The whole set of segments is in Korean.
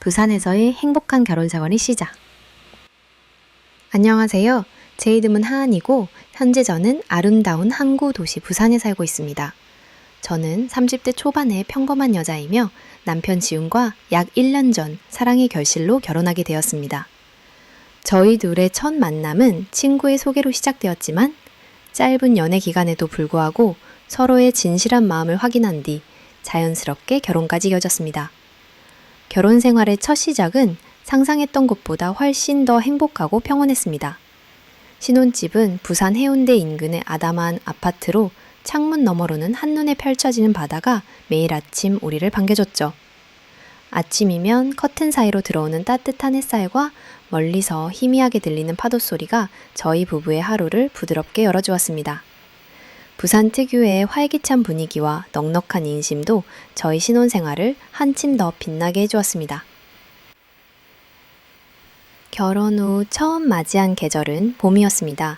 부산에서의 행복한 결혼 생활의 시작. 안녕하세요. 제 이름은 하은이고 현재 저는 아름다운 항구 도시 부산에 살고 있습니다. 저는 30대 초반의 평범한 여자이며 남편 지훈과 약 1년 전 사랑의 결실로 결혼하게 되었습니다. 저희 둘의 첫 만남은 친구의 소개로 시작되었지만 짧은 연애 기간에도 불구하고 서로의 진실한 마음을 확인한 뒤 자연스럽게 결혼까지 이어졌습니다. 결혼 생활의 첫 시작은 상상했던 것보다 훨씬 더 행복하고 평온했습니다. 신혼집은 부산 해운대 인근의 아담한 아파트로 창문 너머로는 한눈에 펼쳐지는 바다가 매일 아침 우리를 반겨줬죠. 아침이면 커튼 사이로 들어오는 따뜻한 햇살과 멀리서 희미하게 들리는 파도 소리가 저희 부부의 하루를 부드럽게 열어주었습니다. 부산 특유의 활기찬 분위기와 넉넉한 인심도 저희 신혼생활을 한층 더 빛나게 해주었습니다. 결혼 후 처음 맞이한 계절은 봄이었습니다.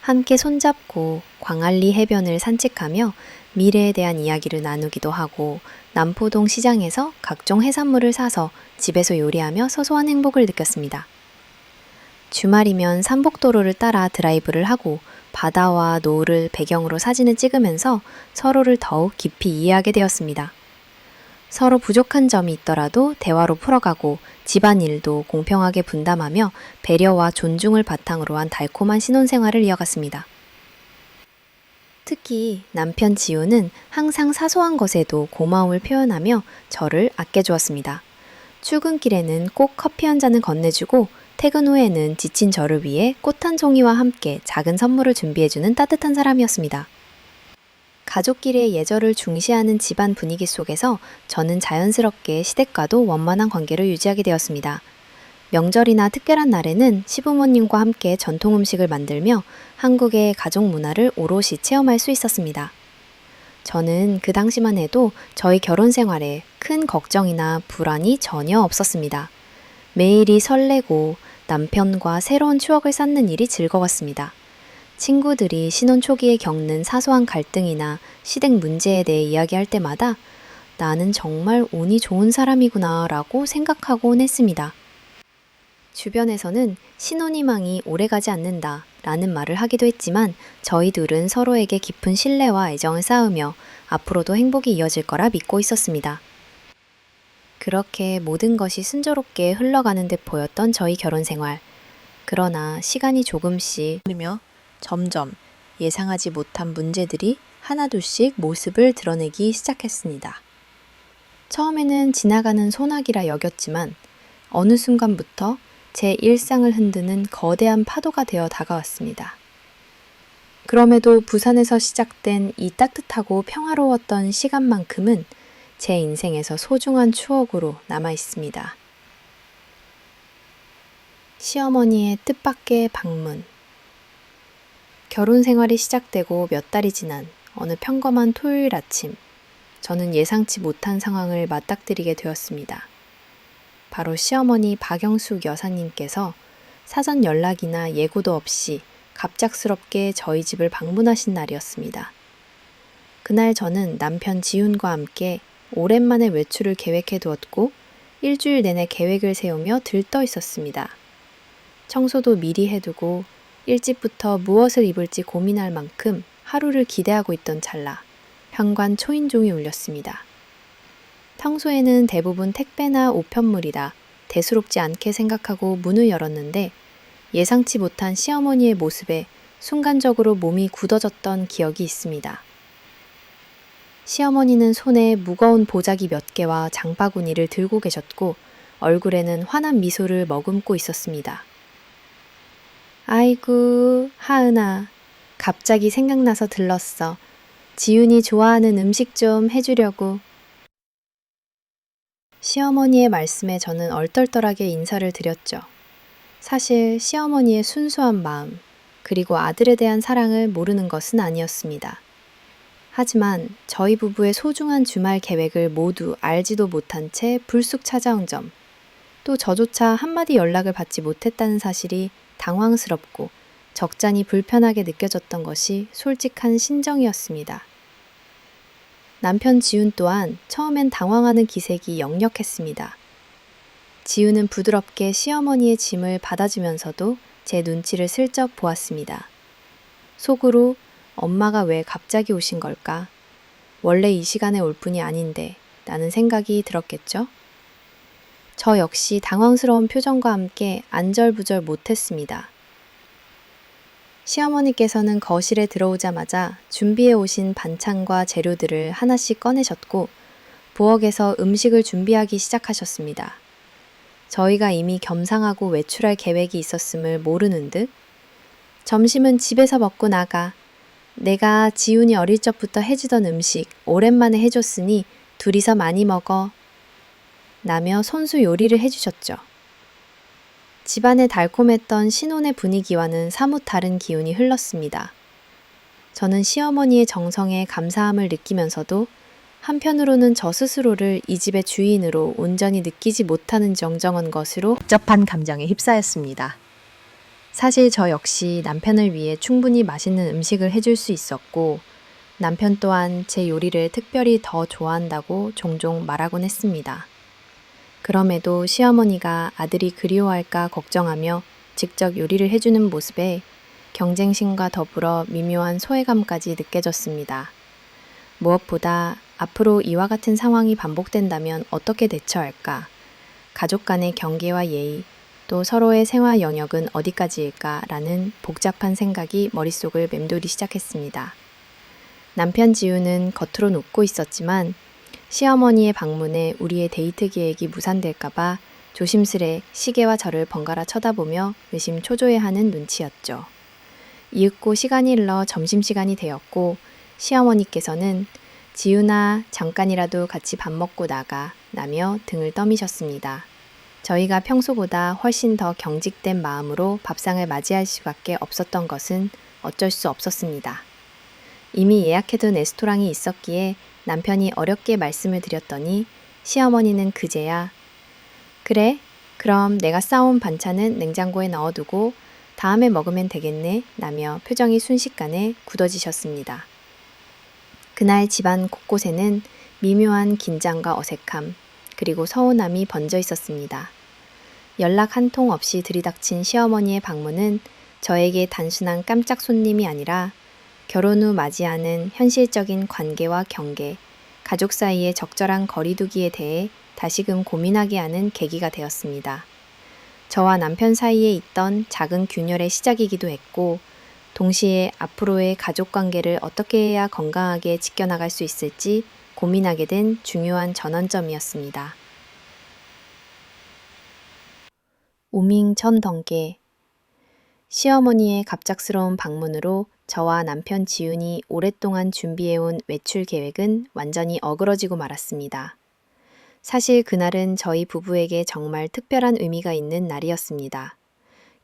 함께 손잡고 광안리 해변을 산책하며 미래에 대한 이야기를 나누기도 하고 남포동 시장에서 각종 해산물을 사서 집에서 요리하며 소소한 행복을 느꼈습니다. 주말이면 산복도로를 따라 드라이브를 하고 바다와 노을을 배경으로 사진을 찍으면서 서로를 더욱 깊이 이해하게 되었습니다. 서로 부족한 점이 있더라도 대화로 풀어가고 집안일도 공평하게 분담하며 배려와 존중을 바탕으로 한 달콤한 신혼생활을 이어갔습니다. 특히 남편 지우는 항상 사소한 것에도 고마움을 표현하며 저를 아껴주었습니다. 출근길에는 꼭 커피 한 잔을 건네주고 퇴근 후에는 지친 저를 위해 꽃 한 송이와 함께 작은 선물을 준비해주는 따뜻한 사람이었습니다. 가족끼리의 예절을 중시하는 집안 분위기 속에서 저는 자연스럽게 시댁과도 원만한 관계를 유지하게 되었습니다. 명절이나 특별한 날에는 시부모님과 함께 전통 음식을 만들며 한국의 가족 문화를 오롯이 체험할 수 있었습니다. 저는 그 당시만 해도 저희 결혼 생활에 큰 걱정이나 불안이 전혀 없었습니다. 매일이 설레고 남편과 새로운 추억을 쌓는 일이 즐거웠습니다. 친구들이 신혼 초기에 겪는 사소한 갈등이나 시댁 문제에 대해 이야기할 때마다 나는 정말 운이 좋은 사람이구나 라고 생각하곤 했습니다. 주변에서는 신혼희망이 오래가지 않는다 라는 말을 하기도 했지만 저희 둘은 서로에게 깊은 신뢰와 애정을 쌓으며 앞으로도 행복이 이어질 거라 믿고 있었습니다. 그렇게 모든 것이 순조롭게 흘러가는 듯 보였던 저희 결혼 생활. 그러나 시간이 조금씩 흐르며 점점 예상하지 못한 문제들이 하나둘씩 모습을 드러내기 시작했습니다. 처음에는 지나가는 소나기라 여겼지만 어느 순간부터 제 일상을 흔드는 거대한 파도가 되어 다가왔습니다. 그럼에도 부산에서 시작된 이 따뜻하고 평화로웠던 시간만큼은 제 인생에서 소중한 추억으로 남아 있습니다. 시어머니의 뜻밖의 방문. 결혼 생활이 시작되고 몇 달이 지난 어느 평범한 토요일 아침, 저는 예상치 못한 상황을 맞닥뜨리게 되었습니다. 바로 시어머니 박영숙 여사님께서 사전 연락이나 예고도 없이 갑작스럽게 저희 집을 방문하신 날이었습니다. 그날 저는 남편 지훈과 함께 오랜만에 외출을 계획해 두었고 일주일 내내 계획을 세우며 들떠 있었습니다. 청소도 미리 해두고 일찍부터 무엇을 입을지 고민할 만큼 하루를 기대하고 있던 찰나 현관 초인종이 울렸습니다. 평소에는 대부분 택배나 우편물이라 대수롭지 않게 생각하고 문을 열었는데 예상치 못한 시어머니의 모습에 순간적으로 몸이 굳어졌던 기억이 있습니다. 시어머니는 손에 무거운 보자기 몇 개와 장바구니를 들고 계셨고 얼굴에는 환한 미소를 머금고 있었습니다. 아이고, 하은아. 갑자기 생각나서 들렀어. 지훈이 좋아하는 음식 좀 해주려고. 시어머니의 말씀에 저는 얼떨떨하게 인사를 드렸죠. 사실 시어머니의 순수한 마음, 그리고 아들에 대한 사랑을 모르는 것은 아니었습니다. 하지만 저희 부부의 소중한 주말 계획을 모두 알지도 못한 채 불쑥 찾아온 점, 또 저조차 한마디 연락을 받지 못했다는 사실이 당황스럽고 적잖이 불편하게 느껴졌던 것이 솔직한 심정이었습니다. 남편 지훈 또한 처음엔 당황하는 기색이 역력했습니다. 지우는 부드럽게 시어머니의 짐을 받아주면서도 제 눈치를 슬쩍 보았습니다. 속으로 엄마가 왜 갑자기 오신 걸까? 원래 이 시간에 올 분이 아닌데 라는 생각이 들었겠죠? 저 역시 당황스러운 표정과 함께 안절부절 못했습니다. 시어머니께서는 거실에 들어오자마자 준비해 오신 반찬과 재료들을 하나씩 꺼내셨고 부엌에서 음식을 준비하기 시작하셨습니다. 저희가 이미 겸상하고 외출할 계획이 있었음을 모르는 듯 점심은 집에서 먹고 나가. 내가 지훈이 어릴 적부터 해주던 음식 오랜만에 해줬으니 둘이서 많이 먹어. 라며 손수 요리를 해주셨죠. 집안의 달콤했던 신혼의 분위기와는 사뭇 다른 기운이 흘렀습니다. 저는 시어머니의 정성에 감사함을 느끼면서도 한편으로는 저 스스로를 이 집의 주인으로 온전히 느끼지 못하는 정정한 것으로 복잡한 감정에 휩싸였습니다. 사실 저 역시 남편을 위해 충분히 맛있는 음식을 해줄 수 있었고 남편 또한 제 요리를 특별히 더 좋아한다고 종종 말하곤 했습니다. 그럼에도 시어머니가 아들이 그리워할까 걱정하며 직접 요리를 해주는 모습에 경쟁심과 더불어 미묘한 소외감까지 느껴졌습니다. 무엇보다 앞으로 이와 같은 상황이 반복된다면 어떻게 대처할까? 가족 간의 경계와 예의, 또 서로의 생활 영역은 어디까지일까라는 복잡한 생각이 머릿속을 맴돌기 시작했습니다. 남편 지우는 겉으론 웃고 있었지만 시어머니의 방문에 우리의 데이트 계획이 무산될까봐 조심스레 시계와 저를 번갈아 쳐다보며 의심초조해하는 눈치였죠. 이윽고 시간이 흘러 점심시간이 되었고 시어머니께서는 지훈아 잠깐이라도 같이 밥 먹고 나가 라며 등을 떠미셨습니다. 저희가 평소보다 훨씬 더 경직된 마음으로 밥상을 맞이할 수밖에 없었던 것은 어쩔 수 없었습니다. 이미 예약해둔 레스토랑이 있었기에 남편이 어렵게 말씀을 드렸더니 시어머니는 그제야 그래? 그럼 내가 싸온 반찬은 냉장고에 넣어두고 다음에 먹으면 되겠네 라며 표정이 순식간에 굳어지셨습니다. 그날 집안 곳곳에는 미묘한 긴장과 어색함 그리고 서운함이 번져 있었습니다. 연락 한 통 없이 들이닥친 시어머니의 방문은 저에게 단순한 깜짝 손님이 아니라 결혼 후 맞이하는 현실적인 관계와 경계, 가족 사이의 적절한 거리두기에 대해 다시금 고민하게 하는 계기가 되었습니다. 저와 남편 사이에 있던 작은 균열의 시작이기도 했고 동시에 앞으로의 가족 관계를 어떻게 해야 건강하게 지켜나갈 수 있을지 고민하게 된 중요한 전환점이었습니다. 우밍 천덩계 시어머니의 갑작스러운 방문으로 저와 남편 지훈이 오랫동안 준비해온 외출 계획은 완전히 어그러지고 말았습니다. 사실 그날은 저희 부부에게 정말 특별한 의미가 있는 날이었습니다.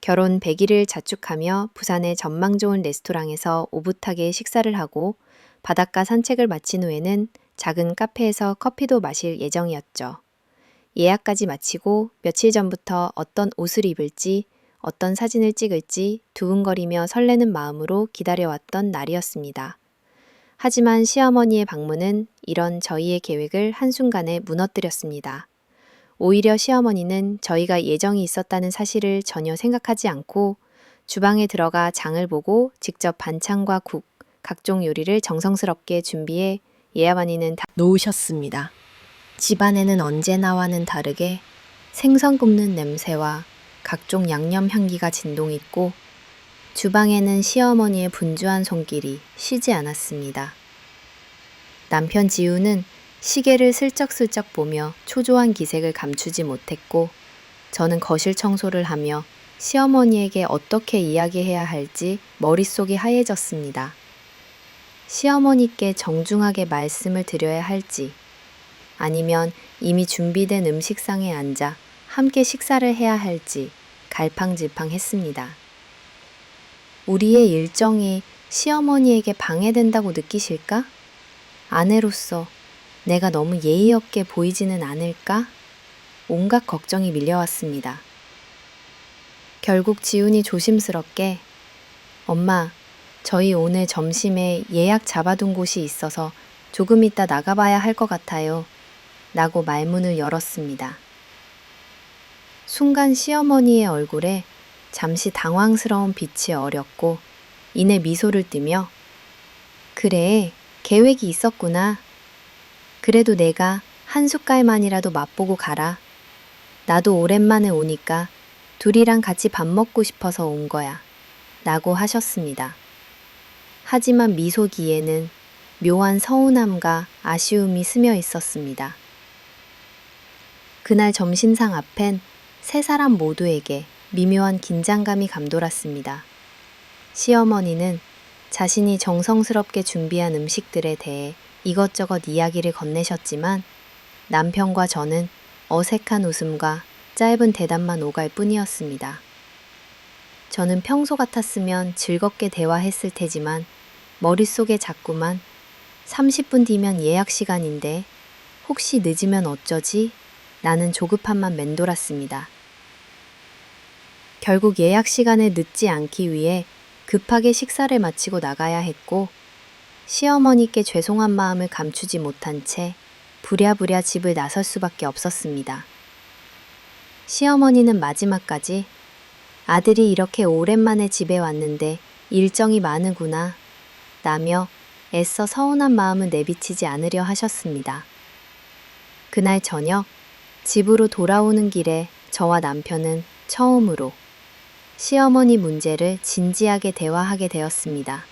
결혼 100일을 자축하며 부산의 전망 좋은 레스토랑에서 오붓하게 식사를 하고 바닷가 산책을 마친 후에는 작은 카페에서 커피도 마실 예정이었죠. 예약까지 마치고 며칠 전부터 어떤 옷을 입을지 어떤 사진을 찍을지 두근거리며 설레는 마음으로 기다려왔던 날이었습니다. 하지만 시어머니의 방문은 이런 저희의 계획을 한순간에 무너뜨렸습니다. 오히려 시어머니는 저희가 예정이 있었다는 사실을 전혀 생각하지 않고 주방에 들어가 장을 보고 직접 반찬과 국, 각종 요리를 정성스럽게 준비해 예아바니는 다 놓으셨습니다. 집안에는 언제나와는 다르게 생선 굽는 냄새와 각종 양념 향기가 진동있고 주방에는 시어머니의 분주한 손길이 쉬지 않았습니다. 남편 지우는 시계를 슬쩍슬쩍 보며 초조한 기색을 감추지 못했고 저는 거실 청소를 하며 시어머니에게 어떻게 이야기해야 할지 머릿속이 하얘졌습니다. 시어머니께 정중하게 말씀을 드려야 할지 아니면 이미 준비된 음식상에 앉아 함께 식사를 해야 할지 갈팡질팡했습니다. 우리의 일정이 시어머니에게 방해된다고 느끼실까? 아내로서 내가 너무 예의 없게 보이지는 않을까? 온갖 걱정이 밀려왔습니다. 결국 지훈이 조심스럽게 엄마, 저희 오늘 점심에 예약 잡아둔 곳이 있어서 조금 이따 나가봐야 할 것 같아요. 라고 말문을 열었습니다. 순간 시어머니의 얼굴에 잠시 당황스러운 빛이 어렸고 이내 미소를 띠며 그래, 계획이 있었구나. 그래도 내가 한 숟갈만이라도 맛보고 가라. 나도 오랜만에 오니까 둘이랑 같이 밥 먹고 싶어서 온 거야. 라고 하셨습니다. 하지만 미소기에는 묘한 서운함과 아쉬움이 스며 있었습니다. 그날 점심상 앞엔 세 사람 모두에게 미묘한 긴장감이 감돌았습니다. 시어머니는 자신이 정성스럽게 준비한 음식들에 대해 이것저것 이야기를 건네셨지만 남편과 저는 어색한 웃음과 짧은 대답만 오갈 뿐이었습니다. 저는 평소 같았으면 즐겁게 대화했을 테지만 머릿속에 자꾸만 30분 뒤면 예약 시간인데 혹시 늦으면 어쩌지? 라는 조급함만 맴돌았습니다. 결국 예약 시간에 늦지 않기 위해 급하게 식사를 마치고 나가야 했고 시어머니께 죄송한 마음을 감추지 못한 채 부랴부랴 집을 나설 수밖에 없었습니다. 시어머니는 마지막까지 아들이 이렇게 오랜만에 집에 왔는데 일정이 많으구나 라며 애써 서운한 마음을 내비치지 않으려 하셨습니다. 그날 저녁 집으로 돌아오는 길에 저와 남편은 처음으로 시어머니 문제를 진지하게 대화하게 되었습니다.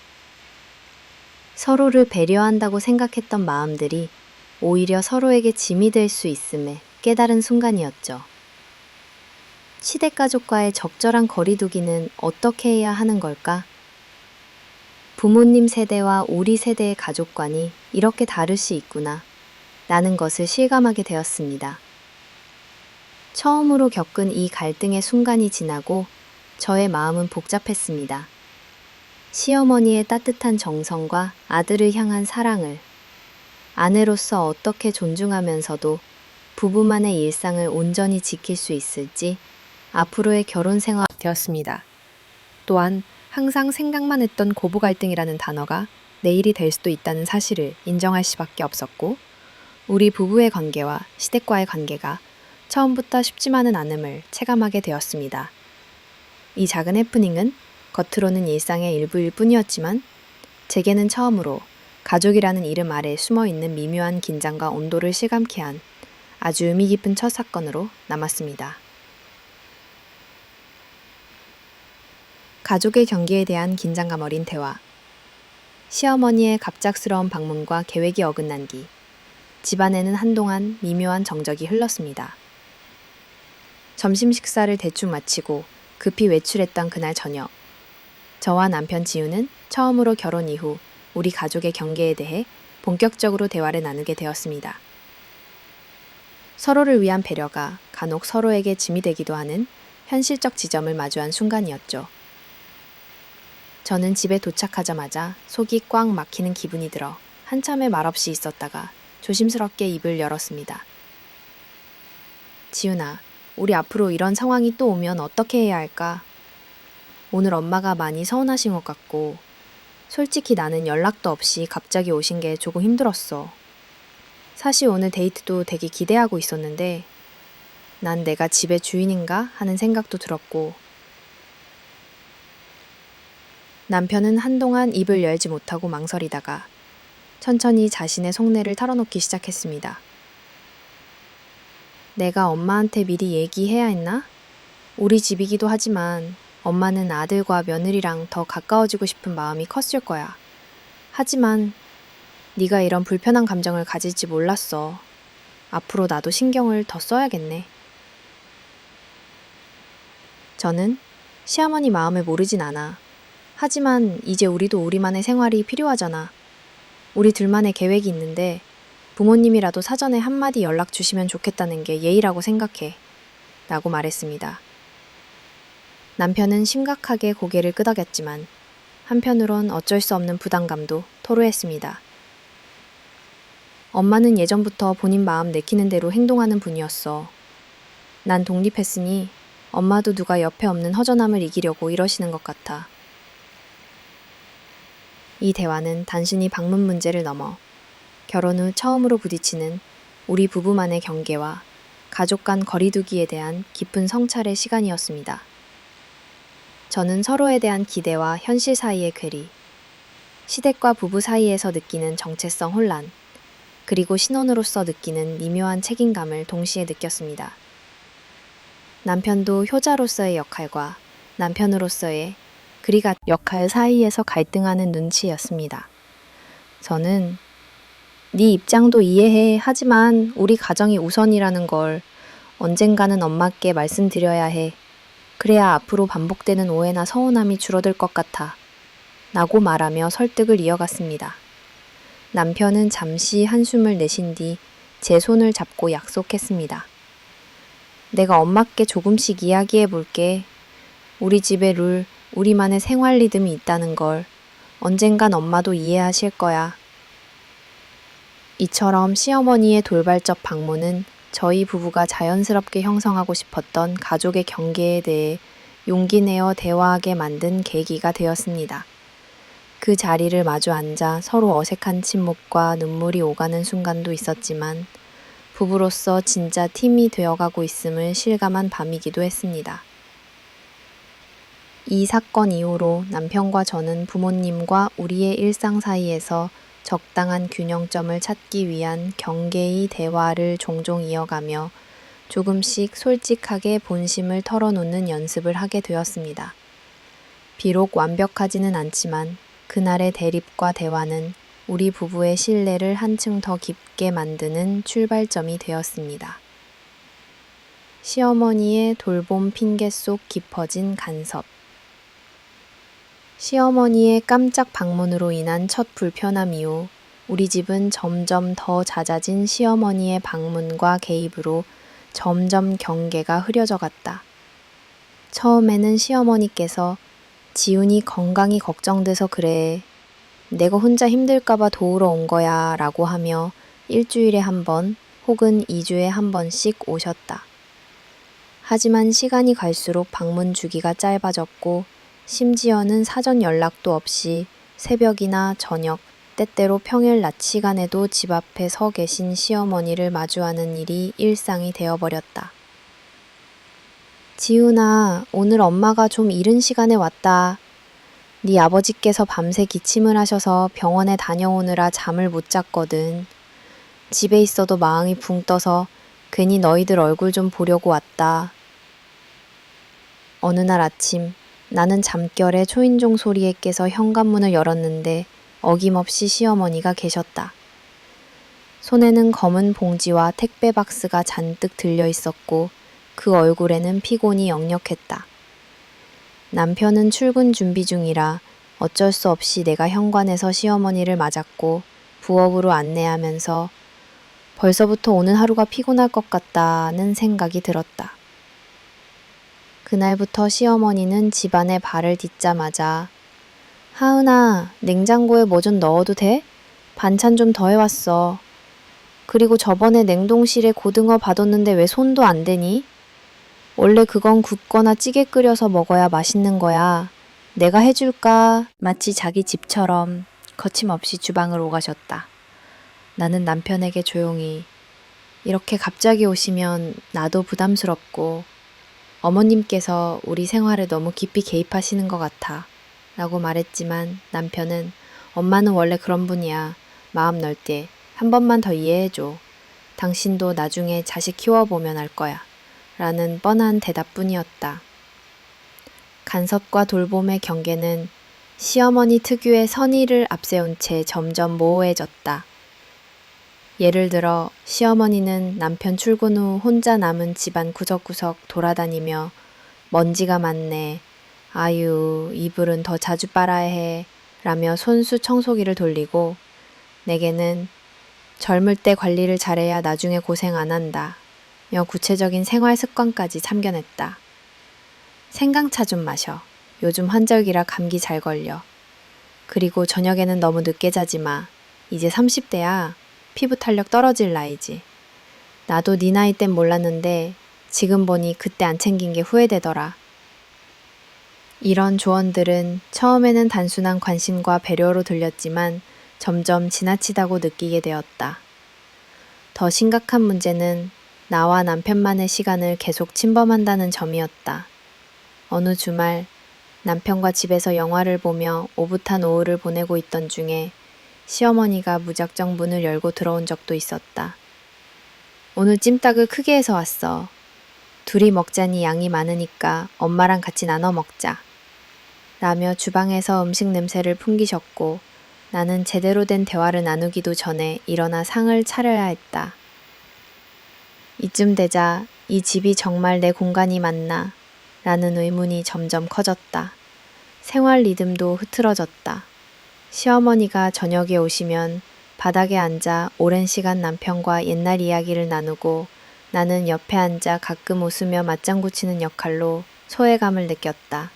서로를 배려한다고 생각했던 마음들이 오히려 서로에게 짐이 될 수 있음에 깨달은 순간이었죠. 시댁가족과의 적절한 거리두기는 어떻게 해야 하는 걸까? 부모님 세대와 우리 세대의 가족관이 이렇게 다를 수 있구나 라는 것을 실감하게 되었습니다. 처음으로 겪은 이 갈등의 순간이 지나고 저의 마음은 복잡했습니다. 시어머니의 따뜻한 정성과 아들을 향한 사랑을 아내로서 어떻게 존중하면서도 부부만의 일상을 온전히 지킬 수 있을지 앞으로의 결혼 생활 되었습니다. 또한 항상 생각만 했던 고부 갈등이라는 단어가 내일이 될 수도 있다는 사실을 인정할 수밖에 없었고 우리 부부의 관계와 시댁과의 관계가 처음부터 쉽지만은 않음을 체감하게 되었습니다. 이 작은 해프닝은 겉으로는 일상의 일부일 뿐이었지만 제게는 처음으로 가족이라는 이름 아래 숨어있는 미묘한 긴장과 온도를 실감케 한 아주 의미 깊은 첫 사건으로 남았습니다. 가족의 경계에 대한 긴장감 어린 대화. 시어머니의 갑작스러운 방문과 계획이 어긋난 뒤 집안에는 한동안 미묘한 정적이 흘렀습니다. 점심 식사를 대충 마치고 급히 외출했던 그날 저녁, 저와 남편 지우는 처음으로 결혼 이후 우리 가족의 경계에 대해 본격적으로 대화를 나누게 되었습니다. 서로를 위한 배려가 간혹 서로에게 짐이 되기도 하는 현실적 지점을 마주한 순간이었죠. 저는 집에 도착하자마자 속이 꽉 막히는 기분이 들어 한참을 말없이 있었다가 조심스럽게 입을 열었습니다. 지훈아, 우리 앞으로 이런 상황이 또 오면 어떻게 해야 할까? 오늘 엄마가 많이 서운하신 것 같고 솔직히 나는 연락도 없이 갑자기 오신 게 조금 힘들었어. 사실 오늘 데이트도 되게 기대하고 있었는데 난 내가 집의 주인인가 하는 생각도 들었고 남편은 한동안 입을 열지 못하고 망설이다가 천천히 자신의 속내를 털어놓기 시작했습니다. 내가 엄마한테 미리 얘기해야 했나? 우리 집이기도 하지만 엄마는 아들과 며느리랑 더 가까워지고 싶은 마음이 컸을 거야. 하지만 네가 이런 불편한 감정을 가질지 몰랐어. 앞으로 나도 신경을 더 써야겠네. 저는 시어머니 마음을 모르진 않아. 하지만 이제 우리도 우리만의 생활이 필요하잖아. 우리 둘만의 계획이 있는데 부모님이라도 사전에 한마디 연락 주시면 좋겠다는 게 예의라고 생각해. 라고 말했습니다. 남편은 심각하게 고개를 끄덕였지만 한편으론 어쩔 수 없는 부담감도 토로했습니다. 엄마는 예전부터 본인 마음 내키는 대로 행동하는 분이었어. 난 독립했으니 엄마도 누가 옆에 없는 허전함을 이기려고 이러시는 것 같아. 이 대화는 단순히 방문 문제를 넘어 결혼 후 처음으로 부딪히는 우리 부부만의 경계와 가족 간 거리두기에 대한 깊은 성찰의 시간이었습니다. 저는 서로에 대한 기대와 현실 사이의 괴리, 시댁과 부부 사이에서 느끼는 정체성 혼란, 그리고 신혼으로서 느끼는 미묘한 책임감을 동시에 느꼈습니다. 남편도 효자로서의 역할과 남편으로서의 그리가 역할 사이에서 갈등하는 눈치였습니다. 저는 네 입장도 이해해. 하지만 우리 가정이 우선이라는 걸 언젠가는 엄마께 말씀드려야 해. 그래야 앞으로 반복되는 오해나 서운함이 줄어들 것 같아. 라고 말하며 설득을 이어갔습니다. 남편은 잠시 한숨을 내쉰 뒤 제 손을 잡고 약속했습니다. 내가 엄마께 조금씩 이야기해 볼게. 우리 집의 룰, 우리만의 생활 리듬이 있다는 걸 언젠간 엄마도 이해하실 거야. 이처럼 시어머니의 돌발적 방문은 저희 부부가 자연스럽게 형성하고 싶었던 가족의 경계에 대해 용기 내어 대화하게 만든 계기가 되었습니다. 그 자리를 마주 앉아 서로 어색한 침묵과 눈물이 오가는 순간도 있었지만 부부로서 진짜 팀이 되어가고 있음을 실감한 밤이기도 했습니다. 이 사건 이후로 남편과 저는 부모님과 우리의 일상 사이에서 적당한 균형점을 찾기 위한 경계의 대화를 종종 이어가며 조금씩 솔직하게 본심을 털어놓는 연습을 하게 되었습니다. 비록 완벽하지는 않지만 그날의 대립과 대화는 우리 부부의 신뢰를 한층 더 깊게 만드는 출발점이 되었습니다. 시어머니의 돌봄 핑계 속 깊어진 간섭. 시어머니의 깜짝 방문으로 인한 첫 불편함 이후 우리 집은 점점 더 잦아진 시어머니의 방문과 개입으로 점점 경계가 흐려져 갔다. 처음에는 시어머니께서 지훈이 건강이 걱정돼서 그래. 내가 혼자 힘들까봐 도우러 온 거야 라고 하며 일주일에 한 번 혹은 2주에 한 번씩 오셨다. 하지만 시간이 갈수록 방문 주기가 짧아졌고 심지어는 사전 연락도 없이 새벽이나 저녁, 때때로 평일 낮 시간에도 집 앞에 서 계신 시어머니를 마주하는 일이 일상이 되어버렸다. 지훈아, 오늘 엄마가 좀 이른 시간에 왔다. 네 아버지께서 밤새 기침을 하셔서 병원에 다녀오느라 잠을 못 잤거든. 집에 있어도 마음이 붕 떠서 괜히 너희들 얼굴 좀 보려고 왔다. 어느 날 아침 나는 잠결에 초인종 소리에 깨서 현관문을 열었는데 어김없이 시어머니가 계셨다. 손에는 검은 봉지와 택배 박스가 잔뜩 들려 있었고 그 얼굴에는 피곤이 역력했다. 남편은 출근 준비 중이라 어쩔 수 없이 내가 현관에서 시어머니를 맞았고 부엌으로 안내하면서 벌써부터 오는 하루가 피곤할 것 같다는 생각이 들었다. 그날부터 시어머니는 집안에 발을 딛자마자 하은아, 냉장고에 뭐 좀 넣어도 돼? 반찬 좀 더 해왔어. 그리고 저번에 냉동실에 고등어 봐뒀는데 왜 손도 안 대니? 원래 그건 굽거나 찌개 끓여서 먹어야 맛있는 거야. 내가 해줄까? 마치 자기 집처럼 거침없이 주방을 오가셨다. 나는 남편에게 조용히 이렇게 갑자기 오시면 나도 부담스럽고 어머님께서 우리 생활에 너무 깊이 개입하시는 것 같아 라고 말했지만 남편은 엄마는 원래 그런 분이야. 마음 넓게 한 번만 더 이해해줘. 당신도 나중에 자식 키워보면 알 거야. 라는 뻔한 대답뿐이었다. 간섭과 돌봄의 경계는 시어머니 특유의 선의를 앞세운 채 점점 모호해졌다. 예를 들어 시어머니는 남편 출근 후 혼자 남은 집안 구석구석 돌아다니며 먼지가 많네. 아유, 이불은 더 자주 빨아야 해. 라며 손수 청소기를 돌리고 내게는 젊을 때 관리를 잘해야 나중에 고생 안 한다. 며 구체적인 생활 습관까지 참견했다. 생강차 좀 마셔. 요즘 환절기라 감기 잘 걸려. 그리고 저녁에는 너무 늦게 자지 마. 이제 30대야. 피부 탄력 떨어질 나이지. 나도 네 나이 땐 몰랐는데 지금 보니 그때 안 챙긴 게 후회되더라. 이런 조언들은 처음에는 단순한 관심과 배려로 들렸지만 점점 지나치다고 느끼게 되었다. 더 심각한 문제는 나와 남편만의 시간을 계속 침범한다는 점이었다. 어느 주말 남편과 집에서 영화를 보며 오붓한 오후를 보내고 있던 중에 시어머니가 무작정 문을 열고 들어온 적도 있었다. 오늘 찜닭을 크게 해서 왔어. 둘이 먹자니 양이 많으니까 엄마랑 같이 나눠 먹자. 라며 주방에서 음식 냄새를 풍기셨고 나는 제대로 된 대화를 나누기도 전에 일어나 상을 차려야 했다. 이쯤 되자 이 집이 정말 내 공간이 맞나? 라는 의문이 점점 커졌다. 생활 리듬도 흐트러졌다. 시어머니가 저녁에 오시면 바닥에 앉아 오랜 시간 남편과 옛날 이야기를 나누고 나는 옆에 앉아 가끔 웃으며 맞장구 치는 역할로 소외감을 느꼈다.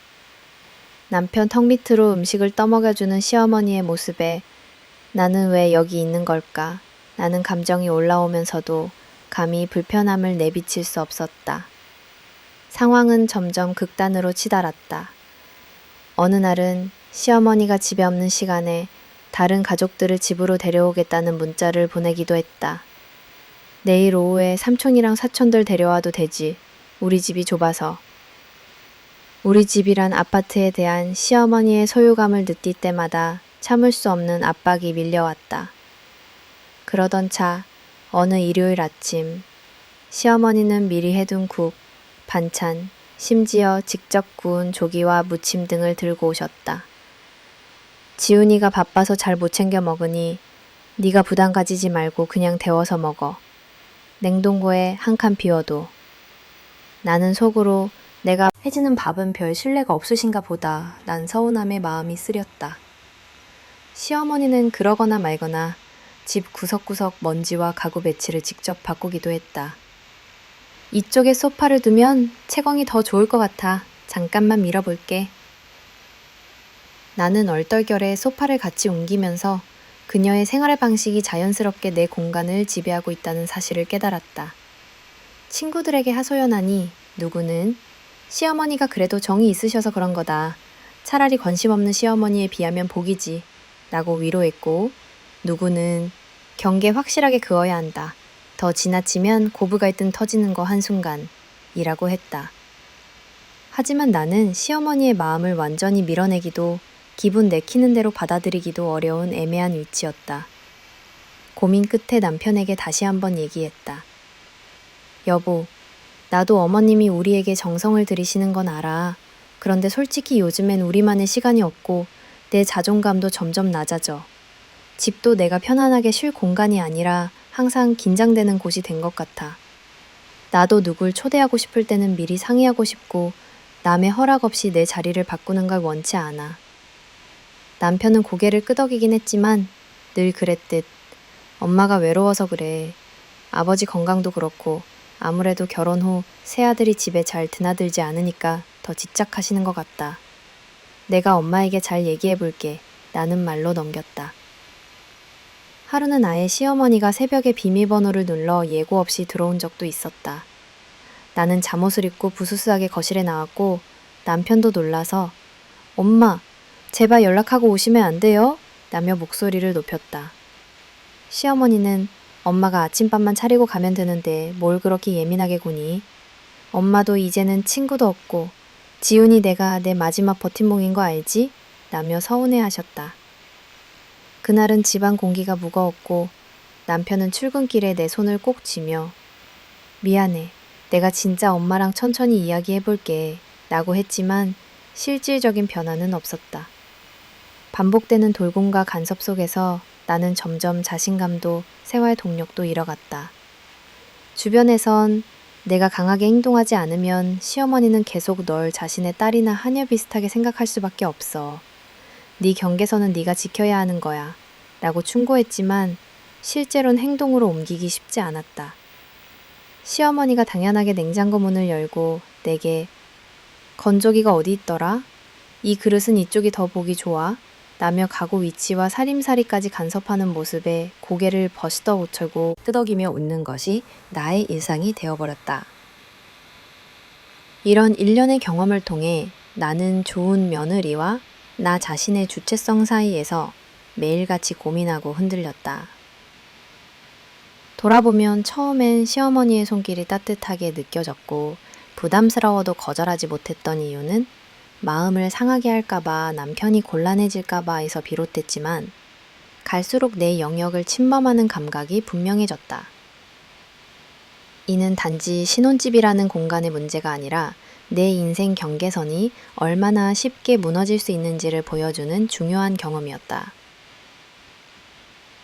남편 턱 밑으로 음식을 떠먹여주는 시어머니의 모습에 나는 왜 여기 있는 걸까? 라는 감정이 올라오면서도 감히 불편함을 내비칠 수 없었다. 상황은 점점 극단으로 치달았다. 어느 날은 시어머니가 집에 없는 시간에 다른 가족들을 집으로 데려오겠다는 문자를 보내기도 했다. 내일 오후에 삼촌이랑 사촌들 데려와도 되지. 우리 집이 좁아서. 우리 집이란 아파트에 대한 시어머니의 소유감을 느낄 때마다 참을 수 없는 압박이 밀려왔다. 그러던 차 어느 일요일 아침 시어머니는 미리 해둔 국, 반찬, 심지어 직접 구운 조기와 무침 등을 들고 오셨다. 지훈이가 바빠서 잘 못 챙겨 먹으니 네가 부담 가지지 말고 그냥 데워서 먹어. 냉동고에 한 칸 비워둬. 나는 속으로 내가 해주는 밥은 별 신뢰가 없으신가 보다 난 서운함에 마음이 쓰렸다. 시어머니는 그러거나 말거나 집 구석구석 먼지와 가구 배치를 직접 바꾸기도 했다. 이쪽에 소파를 두면 채광이 더 좋을 것 같아. 잠깐만 밀어볼게. 나는 얼떨결에 소파를 같이 옮기면서 그녀의 생활 방식이 자연스럽게 내 공간을 지배하고 있다는 사실을 깨달았다. 친구들에게 하소연하니 누구는 시어머니가 그래도 정이 있으셔서 그런 거다. 차라리 관심 없는 시어머니에 비하면 복이지. 라고 위로했고 누구는 경계 확실하게 그어야 한다. 더 지나치면 고부 갈등 터지는 거 한순간 이라고 했다. 하지만 나는 시어머니의 마음을 완전히 밀어내기도 기분 내키는 대로 받아들이기도 어려운 애매한 위치였다. 고민 끝에 남편에게 다시 한번 얘기했다. 여보, 나도 어머님이 우리에게 정성을 들이시는 건 알아. 그런데 솔직히 요즘엔 우리만의 시간이 없고 내 자존감도 점점 낮아져. 집도 내가 편안하게 쉴 공간이 아니라 항상 긴장되는 곳이 된 것 같아. 나도 누굴 초대하고 싶을 때는 미리 상의하고 싶고 남의 허락 없이 내 자리를 바꾸는 걸 원치 않아. 남편은 고개를 끄덕이긴 했지만 늘 그랬듯 엄마가 외로워서 그래. 아버지 건강도 그렇고 아무래도 결혼 후 새아들이 집에 잘 드나들지 않으니까 더 집착하시는 것 같다. 내가 엄마에게 잘 얘기해 볼게. 라는 말로 넘겼다. 하루는 아예 시어머니가 새벽에 비밀번호를 눌러 예고 없이 들어온 적도 있었다. 나는 잠옷을 입고 부스스하게 거실에 나왔고 남편도 놀라서 엄마, 제발 연락하고 오시면 안 돼요? 라며 목소리를 높였다. 시어머니는 엄마가 아침밥만 차리고 가면 되는데 뭘 그렇게 예민하게 구니? 엄마도 이제는 친구도 없고 지훈이 내가 내 마지막 버팀목인 거 알지? 라며 서운해하셨다. 그날은 집안 공기가 무거웠고 남편은 출근길에 내 손을 꼭 쥐며 미안해. 내가 진짜 엄마랑 천천히 이야기해볼게. 라고 했지만 실질적인 변화는 없었다. 반복되는 돌봄과 간섭 속에서 나는 점점 자신감도 생활 동력도 잃어갔다. 주변에선 내가 강하게 행동하지 않으면 시어머니는 계속 널 자신의 딸이나 하녀 비슷하게 생각할 수밖에 없어. 네 경계선은 네가 지켜야 하는 거야. 라고 충고했지만 실제로는 행동으로 옮기기 쉽지 않았다. 시어머니가 당연하게 냉장고 문을 열고 내게 건조기가 어디 있더라? 이 그릇은 이쪽이 더 보기 좋아? 라며 가구 위치와 살림살이까지 간섭하는 모습에 고개를 버시덕 끄덕이며 웃는 것이 나의 일상이 되어버렸다. 이런 일련의 경험을 통해 나는 좋은 며느리와 나 자신의 주체성 사이에서 매일같이 고민하고 흔들렸다. 돌아보면 처음엔 시어머니의 손길이 따뜻하게 느껴졌고 부담스러워도 거절하지 못했던 이유는 마음을 상하게 할까봐 남편이 곤란해질까봐에서 비롯됐지만 갈수록 내 영역을 침범하는 감각이 분명해졌다. 이는 단지 신혼집이라는 공간의 문제가 아니라 내 인생 경계선이 얼마나 쉽게 무너질 수 있는지를 보여주는 중요한 경험이었다.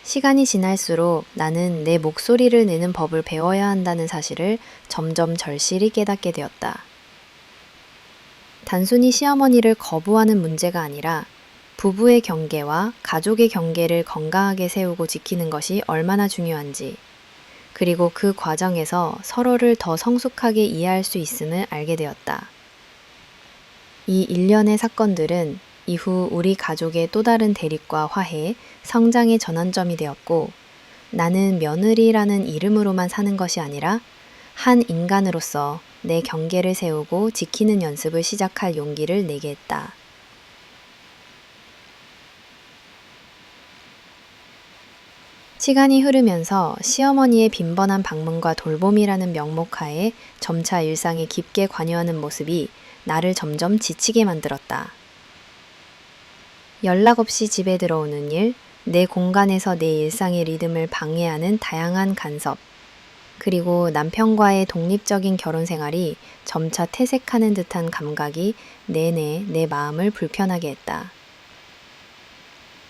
시간이 지날수록 나는 내 목소리를 내는 법을 배워야 한다는 사실을 점점 절실히 깨닫게 되었다. 단순히 시어머니를 거부하는 문제가 아니라 부부의 경계와 가족의 경계를 건강하게 세우고 지키는 것이 얼마나 중요한지, 그리고 그 과정에서 서로를 더 성숙하게 이해할 수 있음을 알게 되었다. 이 일련의 사건들은 이후 우리 가족의 또 다른 대립과 화해, 성장의 전환점이 되었고, 나는 며느리라는 이름으로만 사는 것이 아니라 한 인간으로서 내 경계를 세우고 지키는 연습을 시작할 용기를 내게 했다. 시간이 흐르면서 시어머니의 빈번한 방문과 돌봄이라는 명목하에 점차 일상에 깊게 관여하는 모습이 나를 점점 지치게 만들었다. 연락 없이 집에 들어오는 일, 내 공간에서 내 일상의 리듬을 방해하는 다양한 간섭, 그리고 남편과의 독립적인 결혼 생활이 점차 퇴색하는 듯한 감각이 내내 내 마음을 불편하게 했다.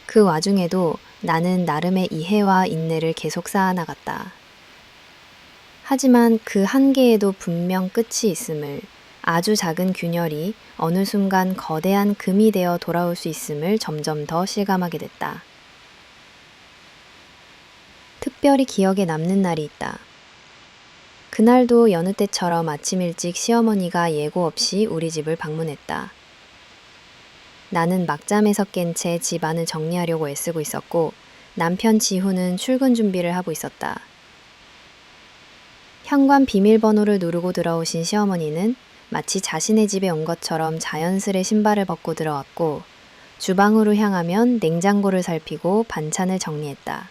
그 와중에도 나는 나름의 이해와 인내를 계속 쌓아나갔다. 하지만 그 한계에도 분명 끝이 있음을, 아주 작은 균열이 어느 순간 거대한 금이 되어 돌아올 수 있음을 점점 더 실감하게 됐다. 특별히 기억에 남는 날이 있다. 그날도 여느 때처럼 아침 일찍 시어머니가 예고 없이 우리 집을 방문했다. 나는 막잠에서 깬 채 집안을 정리하려고 애쓰고 있었고 남편 지훈은 출근 준비를 하고 있었다. 현관 비밀번호를 누르고 들어오신 시어머니는 마치 자신의 집에 온 것처럼 자연스레 신발을 벗고 들어왔고 주방으로 향하면 냉장고를 살피고 반찬을 정리했다.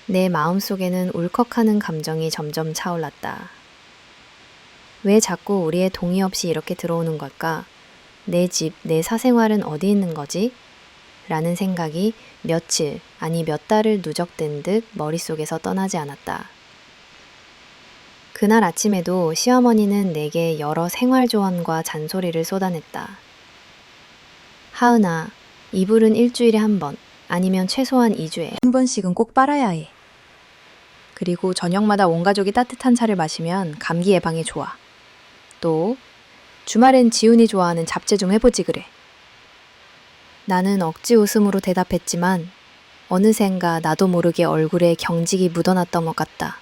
내 마음속에는 울컥하는 감정이 점점 차올랐다. 왜 자꾸 우리의 동의 없이 이렇게 들어오는 걸까? 내 집, 내 사생활은 어디 있는 거지? 라는 생각이 며칠, 아니 몇 달을 누적된 듯 머릿속에서 떠나지 않았다. 그날 아침에도 시어머니는 내게 여러 생활 조언과 잔소리를 쏟아냈다. 하은아, 이불은 일주일에 한 번, 아니면 최소한 2주에 한 번씩은 꼭 빨아야 해. 그리고 저녁마다 온 가족이 따뜻한 차를 마시면 감기 예방에 좋아. 또 주말엔 지훈이 좋아하는 잡채 좀 해보지 그래. 나는 억지 웃음으로 대답했지만 어느샌가 나도 모르게 얼굴에 경직이 묻어났던 것 같다.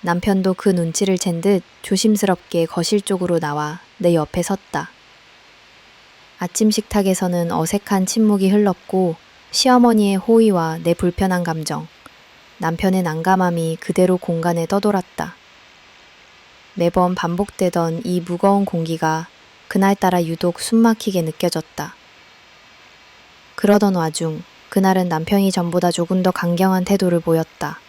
남편도 그 눈치를 챈 듯 조심스럽게 거실 쪽으로 나와 내 옆에 섰다. 아침 식탁에서는 어색한 침묵이 흘렀고 시어머니의 호의와 내 불편한 감정, 남편의 난감함이 그대로 공간에 떠돌았다. 매번 반복되던 이 무거운 공기가 그날따라 유독 숨막히게 느껴졌다. 그러던 와중 그날은 남편이 전보다 조금 더 강경한 태도를 보였다.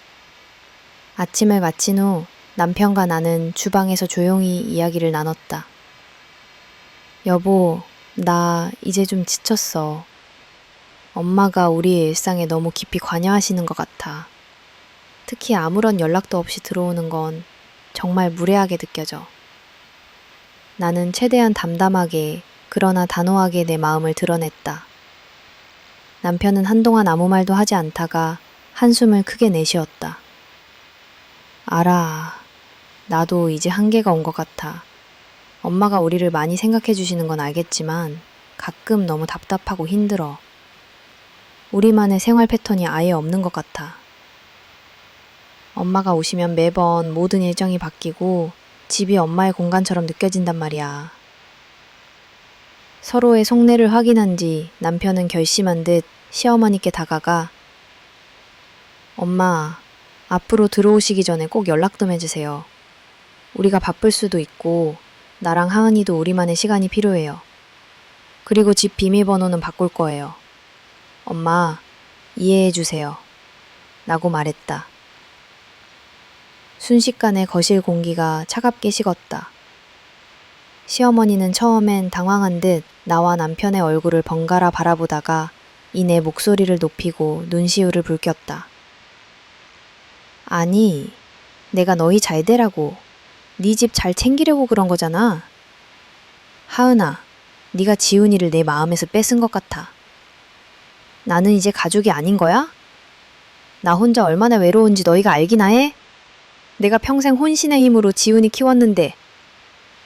아침을 마친 후 남편과 나는 주방에서 조용히 이야기를 나눴다. 여보, 나 이제 좀 지쳤어. 엄마가 우리의 일상에 너무 깊이 관여하시는 것 같아. 특히 아무런 연락도 없이 들어오는 건 정말 무례하게 느껴져. 나는 최대한 담담하게 그러나 단호하게 내 마음을 드러냈다. 남편은 한동안 아무 말도 하지 않다가 한숨을 크게 내쉬었다. 알아. 나도 이제 한계가 온 것 같아. 엄마가 우리를 많이 생각해 주시는 건 알겠지만 가끔 너무 답답하고 힘들어. 우리만의 생활 패턴이 아예 없는 것 같아. 엄마가 오시면 매번 모든 일정이 바뀌고 집이 엄마의 공간처럼 느껴진단 말이야. 서로의 속내를 확인한 뒤 남편은 결심한 듯 시어머니께 다가가 엄마, 앞으로 들어오시기 전에 꼭 연락 좀 해주세요. 우리가 바쁠 수도 있고 나랑 하은이도 우리만의 시간이 필요해요. 그리고 집 비밀번호는 바꿀 거예요. 엄마, 이해해 주세요. 라고 말했다. 순식간에 거실 공기가 차갑게 식었다. 시어머니는 처음엔 당황한 듯 나와 남편의 얼굴을 번갈아 바라보다가 이내 목소리를 높이고 눈시울을 붉혔다. 아니, 내가 너희 잘 되라고, 네 집 잘 챙기려고 그런 거잖아. 하은아, 네가 지훈이를 내 마음에서 뺏은 것 같아. 나는 이제 가족이 아닌 거야? 나 혼자 얼마나 외로운지 너희가 알기나 해? 내가 평생 혼신의 힘으로 지훈이 키웠는데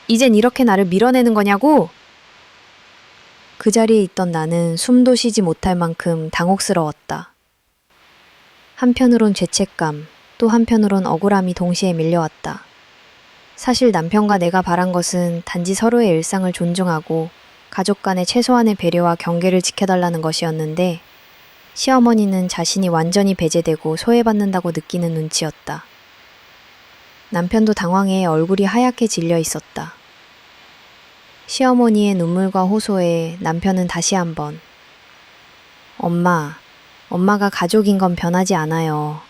이젠 이렇게 나를 밀어내는 거냐고? 그 자리에 있던 나는 숨도 쉬지 못할 만큼 당혹스러웠다. 한편으론 죄책감, 또 한편으론 억울함이 동시에 밀려왔다. 사실 남편과 내가 바란 것은 단지 서로의 일상을 존중하고 가족 간의 최소한의 배려와 경계를 지켜달라는 것이었는데 시어머니는 자신이 완전히 배제되고 소외받는다고 느끼는 눈치였다. 남편도 당황해 얼굴이 하얗게 질려 있었다. 시어머니의 눈물과 호소에 남편은 다시 한번 엄마가 가족인 건 변하지 않아요.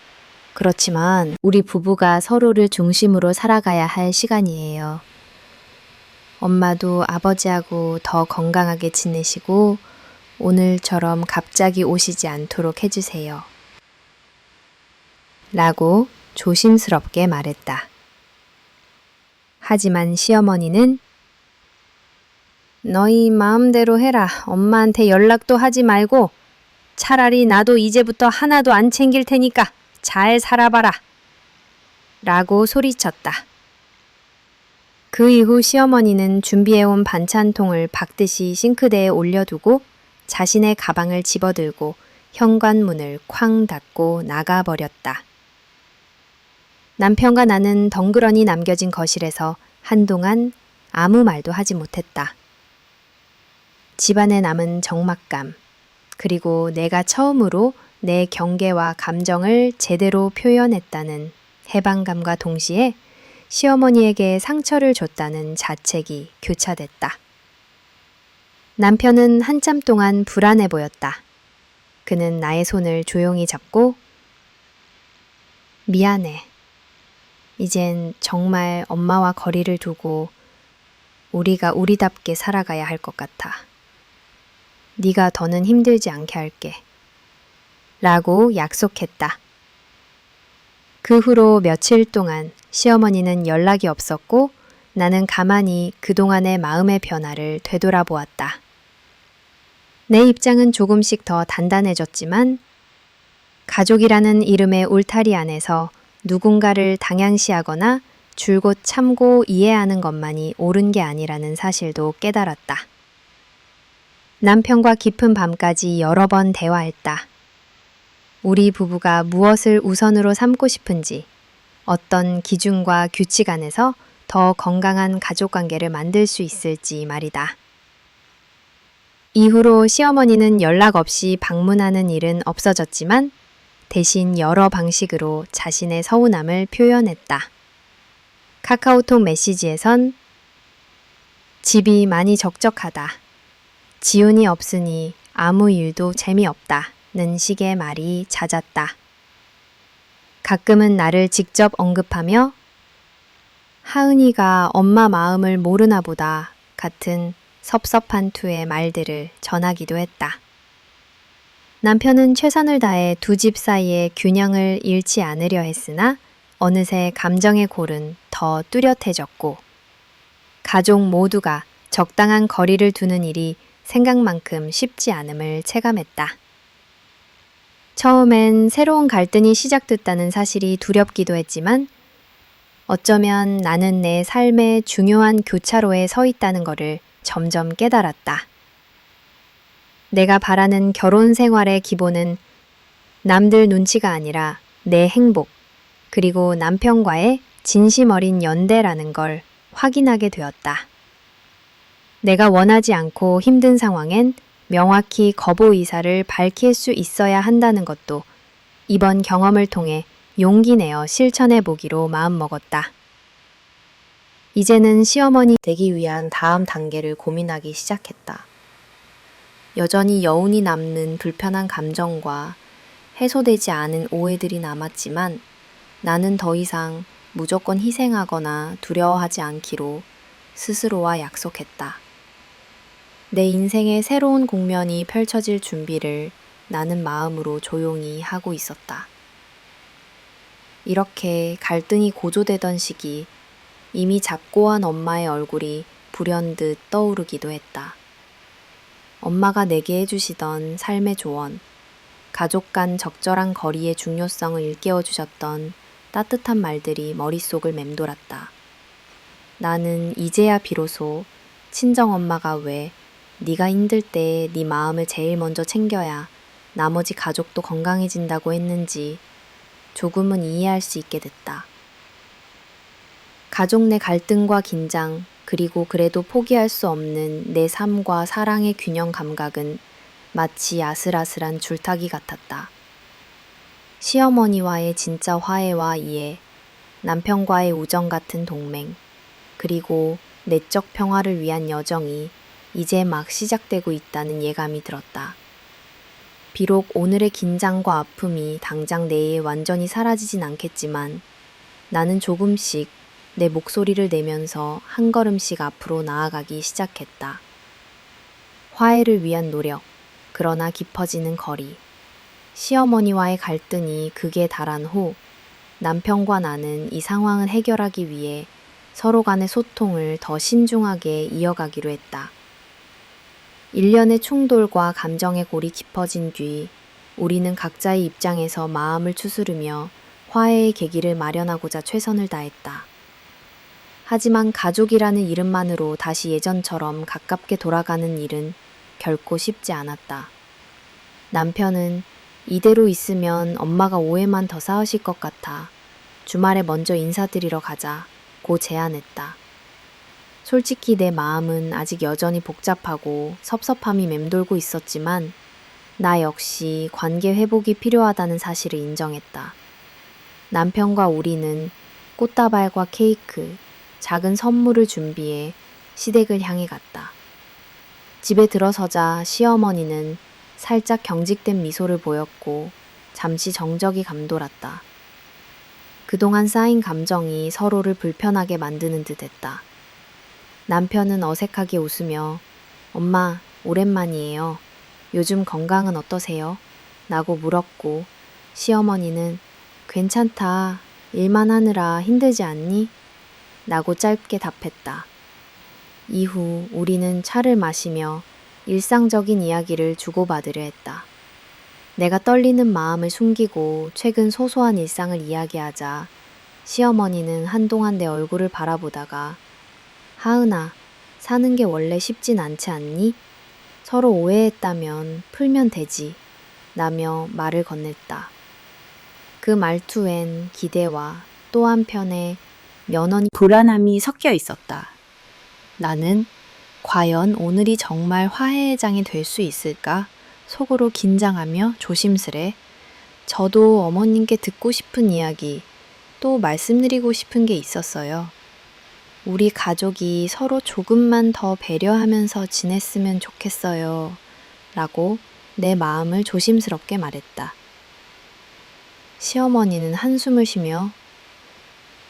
그렇지만 우리 부부가 서로를 중심으로 살아가야 할 시간이에요. 엄마도 아버지하고 더 건강하게 지내시고 오늘처럼 갑자기 오시지 않도록 해주세요. 라고 조심스럽게 말했다. 하지만 시어머니는 너희 마음대로 해라. 엄마한테 연락도 하지 말고 차라리 나도 이제부터 하나도 안 챙길 테니까 잘 살아봐라. 라고 소리쳤다. 그 이후 시어머니는 준비해온 반찬통을 박듯이 싱크대에 올려두고 자신의 가방을 집어들고 현관문을 쾅 닫고 나가버렸다. 남편과 나는 덩그러니 남겨진 거실에서 한동안 아무 말도 하지 못했다. 집안에 남은 적막감, 그리고 내가 처음으로 내 경계와 감정을 제대로 표현했다는 해방감과 동시에 시어머니에게 상처를 줬다는 자책이 교차됐다. 남편은 한참 동안 불안해 보였다. 그는 나의 손을 조용히 잡고 미안해. 이젠 정말 엄마와 거리를 두고 우리가 우리답게 살아가야 할 것 같아. 네가 더는 힘들지 않게 할게. 라고 약속했다. 그 후로 며칠 동안 시어머니는 연락이 없었고 나는 가만히 그동안의 마음의 변화를 되돌아보았다. 내 입장은 조금씩 더 단단해졌지만 가족이라는 이름의 울타리 안에서 누군가를 당양시하거나 줄곧 참고 이해하는 것만이 옳은 게 아니라는 사실도 깨달았다. 남편과 깊은 밤까지 여러 번 대화했다. 우리 부부가 무엇을 우선으로 삼고 싶은지, 어떤 기준과 규칙 안에서 더 건강한 가족관계를 만들 수 있을지 말이다. 이후로 시어머니는 연락 없이 방문하는 일은 없어졌지만 대신 여러 방식으로 자신의 서운함을 표현했다. 카카오톡 메시지에선 집이 많이 적적하다. 지훈이 없으니 아무 일도 재미없다는 식의 말이 잦았다. 가끔은 나를 직접 언급하며 하은이가 엄마 마음을 모르나 보다 같은 섭섭한 투의 말들을 전하기도 했다. 남편은 최선을 다해 두 집 사이의 균형을 잃지 않으려 했으나 어느새 감정의 골은 더 뚜렷해졌고 가족 모두가 적당한 거리를 두는 일이 생각만큼 쉽지 않음을 체감했다. 처음엔 새로운 갈등이 시작됐다는 사실이 두렵기도 했지만 어쩌면 나는 내 삶의 중요한 교차로에 서 있다는 것을 점점 깨달았다. 내가 바라는 결혼 생활의 기본은 남들 눈치가 아니라 내 행복, 그리고 남편과의 진심 어린 연대라는 걸 확인하게 되었다. 내가 원하지 않고 힘든 상황엔 명확히 거부 의사를 밝힐 수 있어야 한다는 것도 이번 경험을 통해 용기 내어 실천해 보기로 마음먹었다. 이제는 시어머니 되기 위한 다음 단계를 고민하기 시작했다. 여전히 여운이 남는 불편한 감정과 해소되지 않은 오해들이 남았지만 나는 더 이상 무조건 희생하거나 두려워하지 않기로 스스로와 약속했다. 내 인생의 새로운 국면이 펼쳐질 준비를 나는 마음으로 조용히 하고 있었다. 이렇게 갈등이 고조되던 시기 이미 잡고한 엄마의 얼굴이 불현듯 떠오르기도 했다. 엄마가 내게 해주시던 삶의 조언, 가족 간 적절한 거리의 중요성을 일깨워 주셨던 따뜻한 말들이 머릿속을 맴돌았다. 나는 이제야 비로소 친정엄마가 왜 네가 힘들 때 네 마음을 제일 먼저 챙겨야 나머지 가족도 건강해진다고 했는지 조금은 이해할 수 있게 됐다. 가족 내 갈등과 긴장, 그리고 그래도 포기할 수 없는 내 삶과 사랑의 균형 감각은 마치 아슬아슬한 줄타기 같았다. 시어머니와의 진짜 화해와 이해, 남편과의 우정 같은 동맹, 그리고 내적 평화를 위한 여정이 이제 막 시작되고 있다는 예감이 들었다. 비록 오늘의 긴장과 아픔이 당장 내일 완전히 사라지진 않겠지만 나는 조금씩 내 목소리를 내면서 한 걸음씩 앞으로 나아가기 시작했다. 화해를 위한 노력, 그러나 깊어지는 거리. 시어머니와의 갈등이 극에 달한 후 남편과 나는 이 상황을 해결하기 위해 서로 간의 소통을 더 신중하게 이어가기로 했다. 일련의 충돌과 감정의 골이 깊어진 뒤 우리는 각자의 입장에서 마음을 추스르며 화해의 계기를 마련하고자 최선을 다했다. 하지만 가족이라는 이름만으로 다시 예전처럼 가깝게 돌아가는 일은 결코 쉽지 않았다. 남편은 이대로 있으면 엄마가 오해만 더 쌓으실 것 같아 주말에 먼저 인사드리러 가자고 제안했다. 솔직히 내 마음은 아직 여전히 복잡하고 섭섭함이 맴돌고 있었지만 나 역시 관계 회복이 필요하다는 사실을 인정했다. 남편과 우리는 꽃다발과 케이크, 작은 선물을 준비해 시댁을 향해 갔다. 집에 들어서자 시어머니는 살짝 경직된 미소를 보였고 잠시 정적이 감돌았다. 그동안 쌓인 감정이 서로를 불편하게 만드는 듯했다. 남편은 어색하게 웃으며 엄마, 오랜만이에요. 요즘 건강은 어떠세요? 라고 물었고 시어머니는 괜찮다. 일만 하느라 힘들지 않니? 라고 짧게 답했다. 이후 우리는 차를 마시며 일상적인 이야기를 주고받으려 했다. 내가 떨리는 마음을 숨기고 최근 소소한 일상을 이야기하자 시어머니는 한동안 내 얼굴을 바라보다가 하은아, 사는 게 원래 쉽진 않지 않니? 서로 오해했다면 풀면 되지. 라며 말을 건넸다. 그 말투엔 기대와 또 한편에 면허니 불안함이 섞여 있었다. 나는 과연 오늘이 정말 화해의 장이 될 수 있을까? 속으로 긴장하며 조심스레 저도 어머님께 듣고 싶은 이야기, 또 말씀드리고 싶은 게 있었어요. 우리 가족이 서로 조금만 더 배려하면서 지냈으면 좋겠어요. 라고 내 마음을 조심스럽게 말했다. 시어머니는 한숨을 쉬며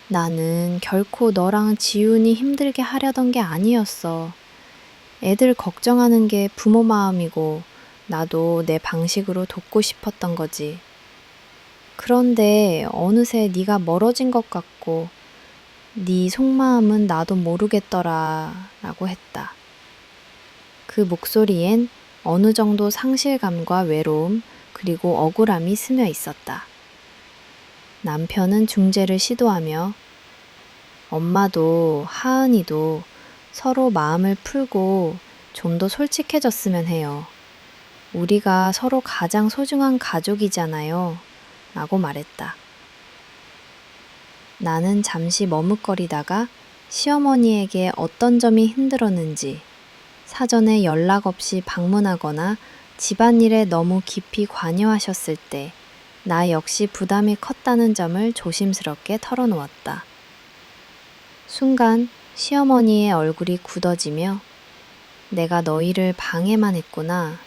나는 결코 너랑 지훈이 힘들게 하려던 게 아니었어. 애들 걱정하는 게 부모 마음이고 나도 내 방식으로 돕고 싶었던 거지. 그런데 어느새 네가 멀어진 것 같고 네 속마음은 나도 모르겠더라 라고 했다. 그 목소리엔 어느 정도 상실감과 외로움 그리고 억울함이 스며 있었다. 남편은 중재를 시도하며 엄마도 하은이도 서로 마음을 풀고 좀 더 솔직해졌으면 해요. 우리가 서로 가장 소중한 가족이잖아요. 라고 말했다. 나는 잠시 머뭇거리다가 시어머니에게 어떤 점이 힘들었는지 사전에 연락 없이 방문하거나 집안일에 너무 깊이 관여하셨을 때 나 역시 부담이 컸다는 점을 조심스럽게 털어놓았다. 순간 시어머니의 얼굴이 굳어지며 내가 너희를 방해만 했구나.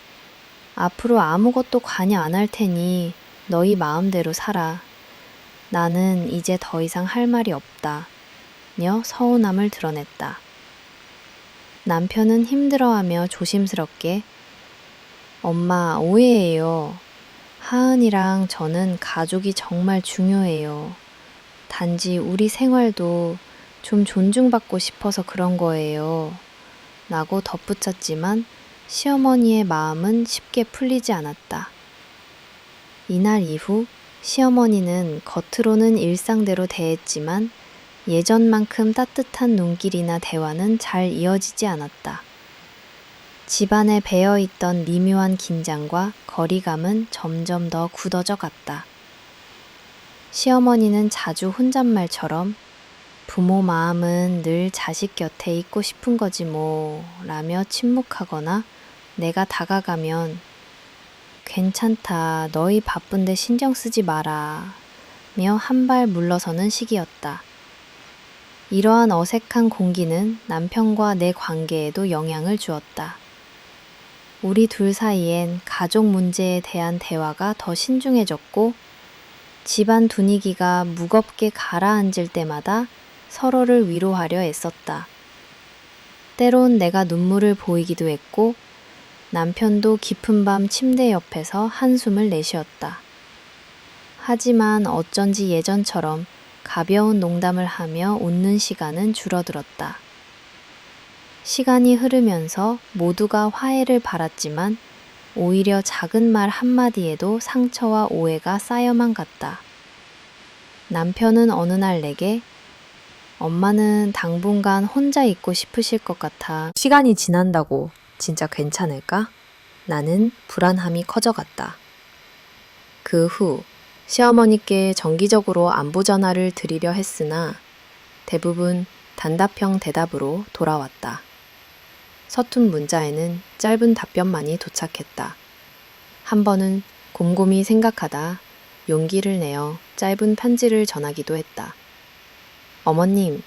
앞으로 아무것도 관여 안 할 테니 너희 마음대로 살아. 나는 이제 더 이상 할 말이 없다. 며 서운함을 드러냈다. 남편은 힘들어하며 조심스럽게 엄마 오해예요. 하은이랑 저는 가족이 정말 중요해요. 단지 우리 생활도 좀 존중받고 싶어서 그런 거예요. 라고 덧붙였지만 시어머니의 마음은 쉽게 풀리지 않았다. 이날 이후 시어머니는 겉으로는 일상대로 대했지만 예전만큼 따뜻한 눈길이나 대화는 잘 이어지지 않았다. 집안에 배어있던 미묘한 긴장과 거리감은 점점 더 굳어져 갔다. 시어머니는 자주 혼잣말처럼 부모 마음은 늘 자식 곁에 있고 싶은 거지 뭐 라며 침묵하거나 내가 다가가면 괜찮다 너희 바쁜데 신경 쓰지 마라 며 한 발 물러서는 시기였다. 이러한 어색한 공기는 남편과 내 관계에도 영향을 주었다. 우리 둘 사이엔 가족 문제에 대한 대화가 더 신중해졌고 집안 분위기가 무겁게 가라앉을 때마다 서로를 위로하려 애썼다. 때론 내가 눈물을 보이기도 했고 남편도 깊은 밤 침대 옆에서 한숨을 내쉬었다. 하지만 어쩐지 예전처럼 가벼운 농담을 하며 웃는 시간은 줄어들었다. 시간이 흐르면서 모두가 화해를 바랐지만 오히려 작은 말 한마디에도 상처와 오해가 쌓여만 갔다. 남편은 어느 날 내게 엄마는 당분간 혼자 있고 싶으실 것 같아. 시간이 지난다고 진짜 괜찮을까? 나는 불안함이 커져갔다. 그 후 시어머니께 정기적으로 안부 전화를 드리려 했으나 대부분 단답형 대답으로 돌아왔다. 서툰 문자에는 짧은 답변만이 도착했다. 한 번은 곰곰이 생각하다 용기를 내어 짧은 편지를 전하기도 했다. 어머님,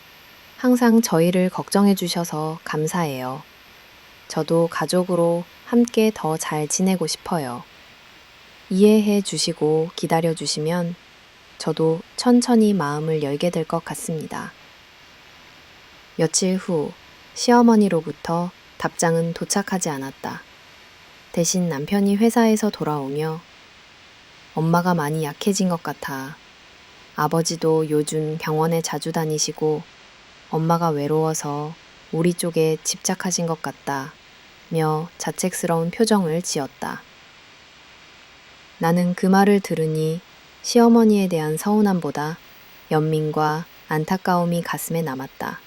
항상 저희를 걱정해 주셔서 감사해요. 저도 가족으로 함께 더 잘 지내고 싶어요. 이해해 주시고 기다려 주시면 저도 천천히 마음을 열게 될 것 같습니다. 며칠 후 시어머니로부터 답장은 도착하지 않았다. 대신 남편이 회사에서 돌아오며 엄마가 많이 약해진 것 같아. 아버지도 요즘 병원에 자주 다니시고 엄마가 외로워서 우리 쪽에 집착하신 것 같다. 며 자책스러운 표정을 지었다. 나는 그 말을 들으니 시어머니에 대한 서운함보다 연민과 안타까움이 가슴에 남았다.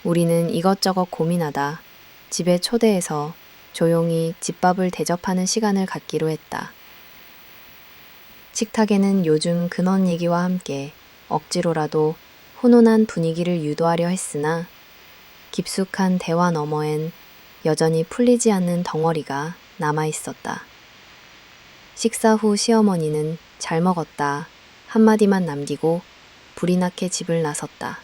우리는 이것저것 고민하다 집에 초대해서 조용히 집밥을 대접하는 시간을 갖기로 했다. 식탁에는 요즘 근원 얘기와 함께 억지로라도 훈훈한 분위기를 유도하려 했으나 깊숙한 대화 너머엔 여전히 풀리지 않는 덩어리가 남아 있었다. 식사 후 시어머니는 잘 먹었다 한마디만 남기고 불이 나게 집을 나섰다.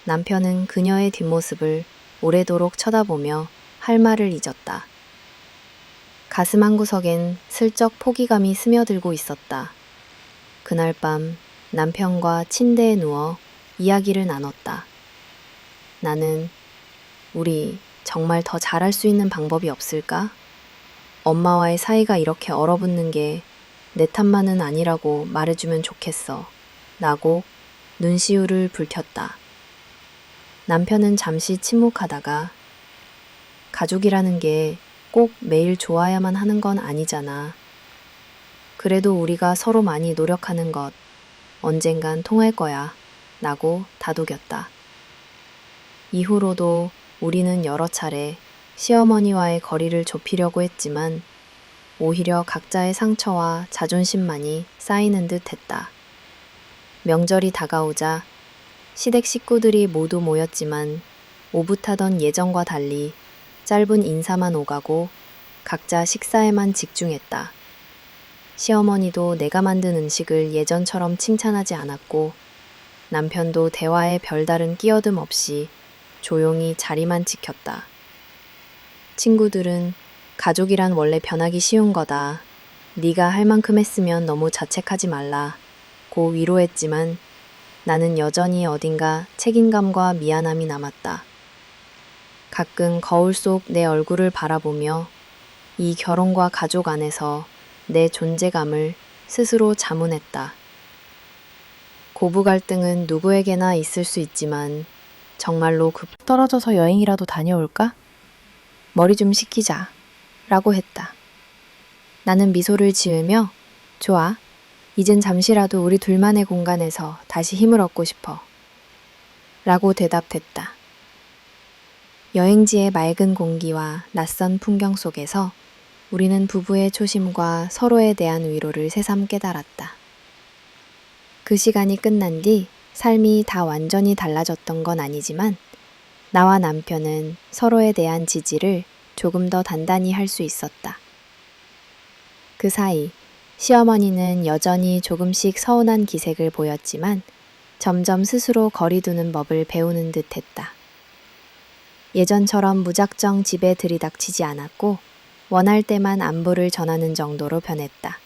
남편은 그녀의 뒷모습을 오래도록 쳐다보며 할 말을 잊었다. 가슴 한구석엔 슬쩍 포기감이 스며들고 있었다. 그날 밤 남편과 침대에 누워 이야기를 나눴다. 나는 우리 정말 더 잘할 수 있는 방법이 없을까? 엄마와의 사이가 이렇게 얼어붙는 게 내 탓만은 아니라고 말해주면 좋겠어. 라고 눈시울을 붉혔다. 남편은 잠시 침묵하다가 가족이라는 게 꼭 매일 좋아야만 하는 건 아니잖아. 그래도 우리가 서로 많이 노력하는 것 언젠간 통할 거야. 라고 다독였다. 이후로도 우리는 여러 차례 시어머니와의 거리를 좁히려고 했지만 오히려 각자의 상처와 자존심만이 쌓이는 듯 했다. 명절이 다가오자 시댁 식구들이 모두 모였지만 오붓하던 예전과 달리 짧은 인사만 오가고 각자 식사에만 집중했다. 시어머니도 내가 만든 음식을 예전처럼 칭찬하지 않았고 남편도 대화에 별다른 끼어듦 없이 조용히 자리만 지켰다. 친구들은 가족이란 원래 변하기 쉬운 거다. 네가 할 만큼 했으면 너무 자책하지 말라. 고 위로했지만 나는 여전히 어딘가 책임감과 미안함이 남았다. 가끔 거울 속 내 얼굴을 바라보며 이 결혼과 가족 안에서 내 존재감을 스스로 자문했다. 고부 갈등은 누구에게나 있을 수 있지만 정말로 떨어져서 여행이라도 다녀올까? 머리 좀 식히자. 라고 했다. 나는 미소를 지으며 좋아. 이젠 잠시라도 우리 둘만의 공간에서 다시 힘을 얻고 싶어. 라고 대답했다. 여행지의 맑은 공기와 낯선 풍경 속에서 우리는 부부의 초심과 서로에 대한 위로를 새삼 깨달았다. 그 시간이 끝난 뒤 삶이 다 완전히 달라졌던 건 아니지만 나와 남편은 서로에 대한 지지를 조금 더 단단히 할 수 있었다. 그 사이 시어머니는 여전히 조금씩 서운한 기색을 보였지만 점점 스스로 거리두는 법을 배우는 듯 했다. 예전처럼 무작정 집에 들이닥치지 않았고 원할 때만 안부를 전하는 정도로 변했다.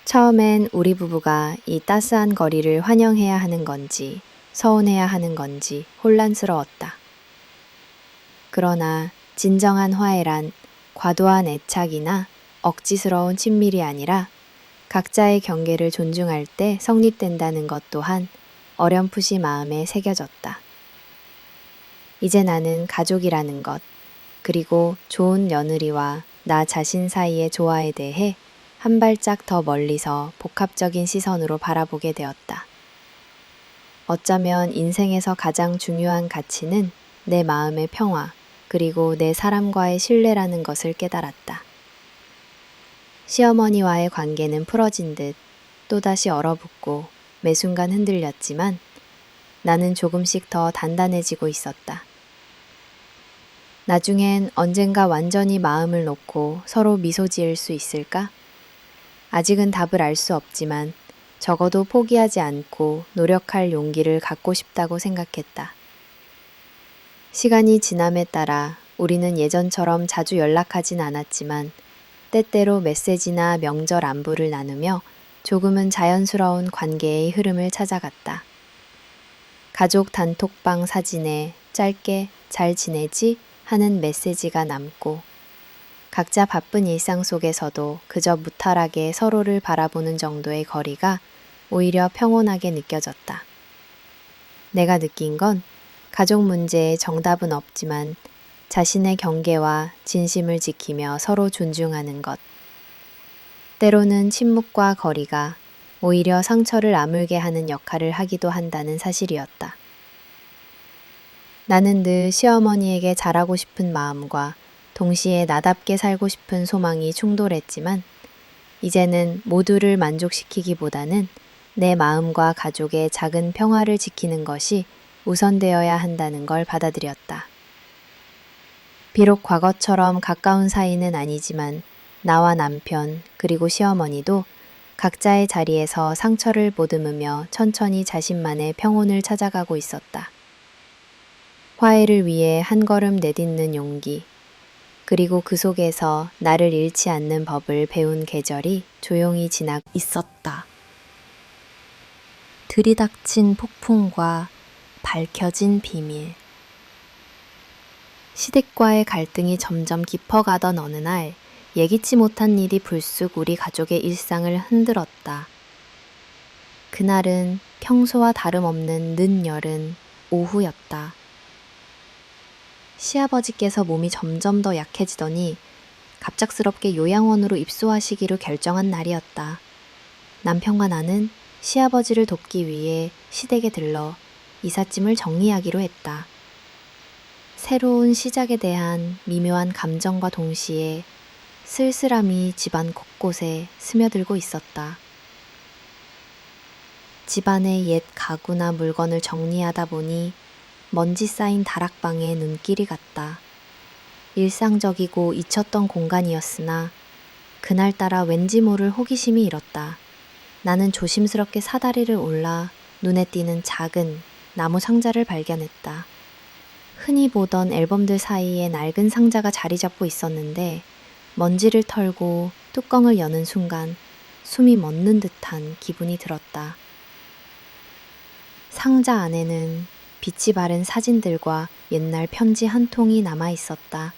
처음엔 우리 부부가 이 따스한 거리를 환영해야 하는 건지 서운해야 하는 건지 혼란스러웠다. 그러나 진정한 화해란 과도한 애착이나 억지스러운 친밀이 아니라 각자의 경계를 존중할 때 성립된다는 것 또한 어렴풋이 마음에 새겨졌다. 이제 나는 가족이라는 것, 그리고 좋은 며느리와 나 자신 사이의 조화에 대해 한 발짝 더 멀리서 복합적인 시선으로 바라보게 되었다. 어쩌면 인생에서 가장 중요한 가치는 내 마음의 평화, 그리고 내 사람과의 신뢰라는 것을 깨달았다. 시어머니와의 관계는 풀어진 듯 또다시 얼어붙고 매 순간 흔들렸지만 나는 조금씩 더 단단해지고 있었다. 나중엔 언젠가 완전히 마음을 놓고 서로 미소 지을 수 있을까? 아직은 답을 알 수 없지만 적어도 포기하지 않고 노력할 용기를 갖고 싶다고 생각했다. 시간이 지남에 따라 우리는 예전처럼 자주 연락하진 않았지만 때때로 메시지나 명절 안부를 나누며 조금은 자연스러운 관계의 흐름을 찾아갔다. 가족 단톡방 사진에 짧게 잘 지내지? 하는 메시지가 남고 각자 바쁜 일상 속에서도 그저 무탈하게 서로를 바라보는 정도의 거리가 오히려 평온하게 느껴졌다. 내가 느낀 건 가족 문제에 정답은 없지만 자신의 경계와 진심을 지키며 서로 존중하는 것. 때로는 침묵과 거리가 오히려 상처를 아물게 하는 역할을 하기도 한다는 사실이었다. 나는 늘 시어머니에게 잘하고 싶은 마음과 동시에 나답게 살고 싶은 소망이 충돌했지만 이제는 모두를 만족시키기보다는 내 마음과 가족의 작은 평화를 지키는 것이 우선되어야 한다는 걸 받아들였다. 비록 과거처럼 가까운 사이는 아니지만 나와 남편 그리고 시어머니도 각자의 자리에서 상처를 보듬으며 천천히 자신만의 평온을 찾아가고 있었다. 화해를 위해 한 걸음 내딛는 용기, 그리고 그 속에서 나를 잃지 않는 법을 배운 계절이 조용히 지나고 있었다. 들이닥친 폭풍과 밝혀진 비밀. 시댁과의 갈등이 점점 깊어가던 어느 날 예기치 못한 일이 불쑥 우리 가족의 일상을 흔들었다. 그날은 평소와 다름없는 늦여름 오후였다. 시아버지께서 몸이 점점 더 약해지더니 갑작스럽게 요양원으로 입소하시기로 결정한 날이었다. 남편과 나는 시아버지를 돕기 위해 시댁에 들러 이삿짐을 정리하기로 했다. 새로운 시작에 대한 미묘한 감정과 동시에 쓸쓸함이 집안 곳곳에 스며들고 있었다. 집안의 옛 가구나 물건을 정리하다 보니 먼지 쌓인 다락방에 눈길이 갔다. 일상적이고 잊혔던 공간이었으나 그날따라 왠지 모를 호기심이 일었다. 나는 조심스럽게 사다리를 올라 눈에 띄는 작은 나무 상자를 발견했다. 흔히 보던 앨범들 사이에 낡은 상자가 자리 잡고 있었는데 먼지를 털고 뚜껑을 여는 순간 숨이 멎는 듯한 기분이 들었다. 상자 안에는 빛이 바른 사진들과 옛날 편지 한 통이 남아 있었다.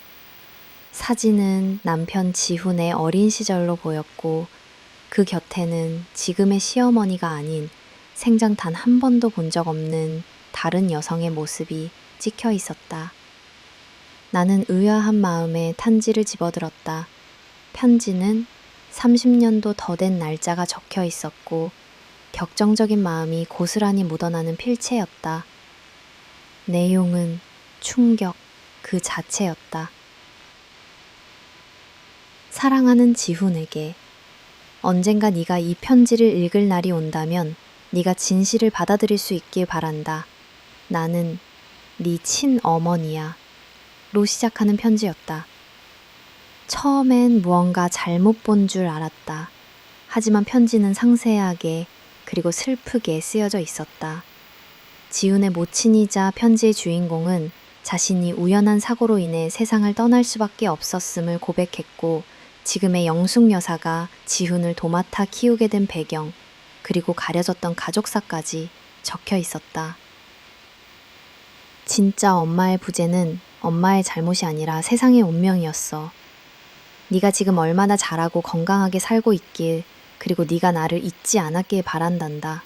사진은 남편 지훈의 어린 시절로 보였고 그 곁에는 지금의 시어머니가 아닌 생전 단 한 번도 본 적 없는 다른 여성의 모습이 찍혀 있었다. 나는 의아한 마음에 편지를 집어들었다. 편지는 30년도 더 된 날짜가 적혀 있었고 격정적인 마음이 고스란히 묻어나는 필체였다. 내용은 충격 그 자체였다. 사랑하는 지훈에게 언젠가 네가 이 편지를 읽을 날이 온다면 네가 진실을 받아들일 수 있길 바란다. 나는 네 친어머니야. 로 시작하는 편지였다. 처음엔 무언가 잘못 본 줄 알았다. 하지만 편지는 상세하게 그리고 슬프게 쓰여져 있었다. 지훈의 모친이자 편지의 주인공은 자신이 우연한 사고로 인해 세상을 떠날 수밖에 없었음을 고백했고 지금의 영숙 여사가 지훈을 도맡아 키우게 된 배경 그리고 가려졌던 가족사까지 적혀 있었다. 진짜 엄마의 부재는 엄마의 잘못이 아니라 세상의 운명이었어. 네가 지금 얼마나 잘하고 건강하게 살고 있길 그리고 네가 나를 잊지 않았길 바란단다.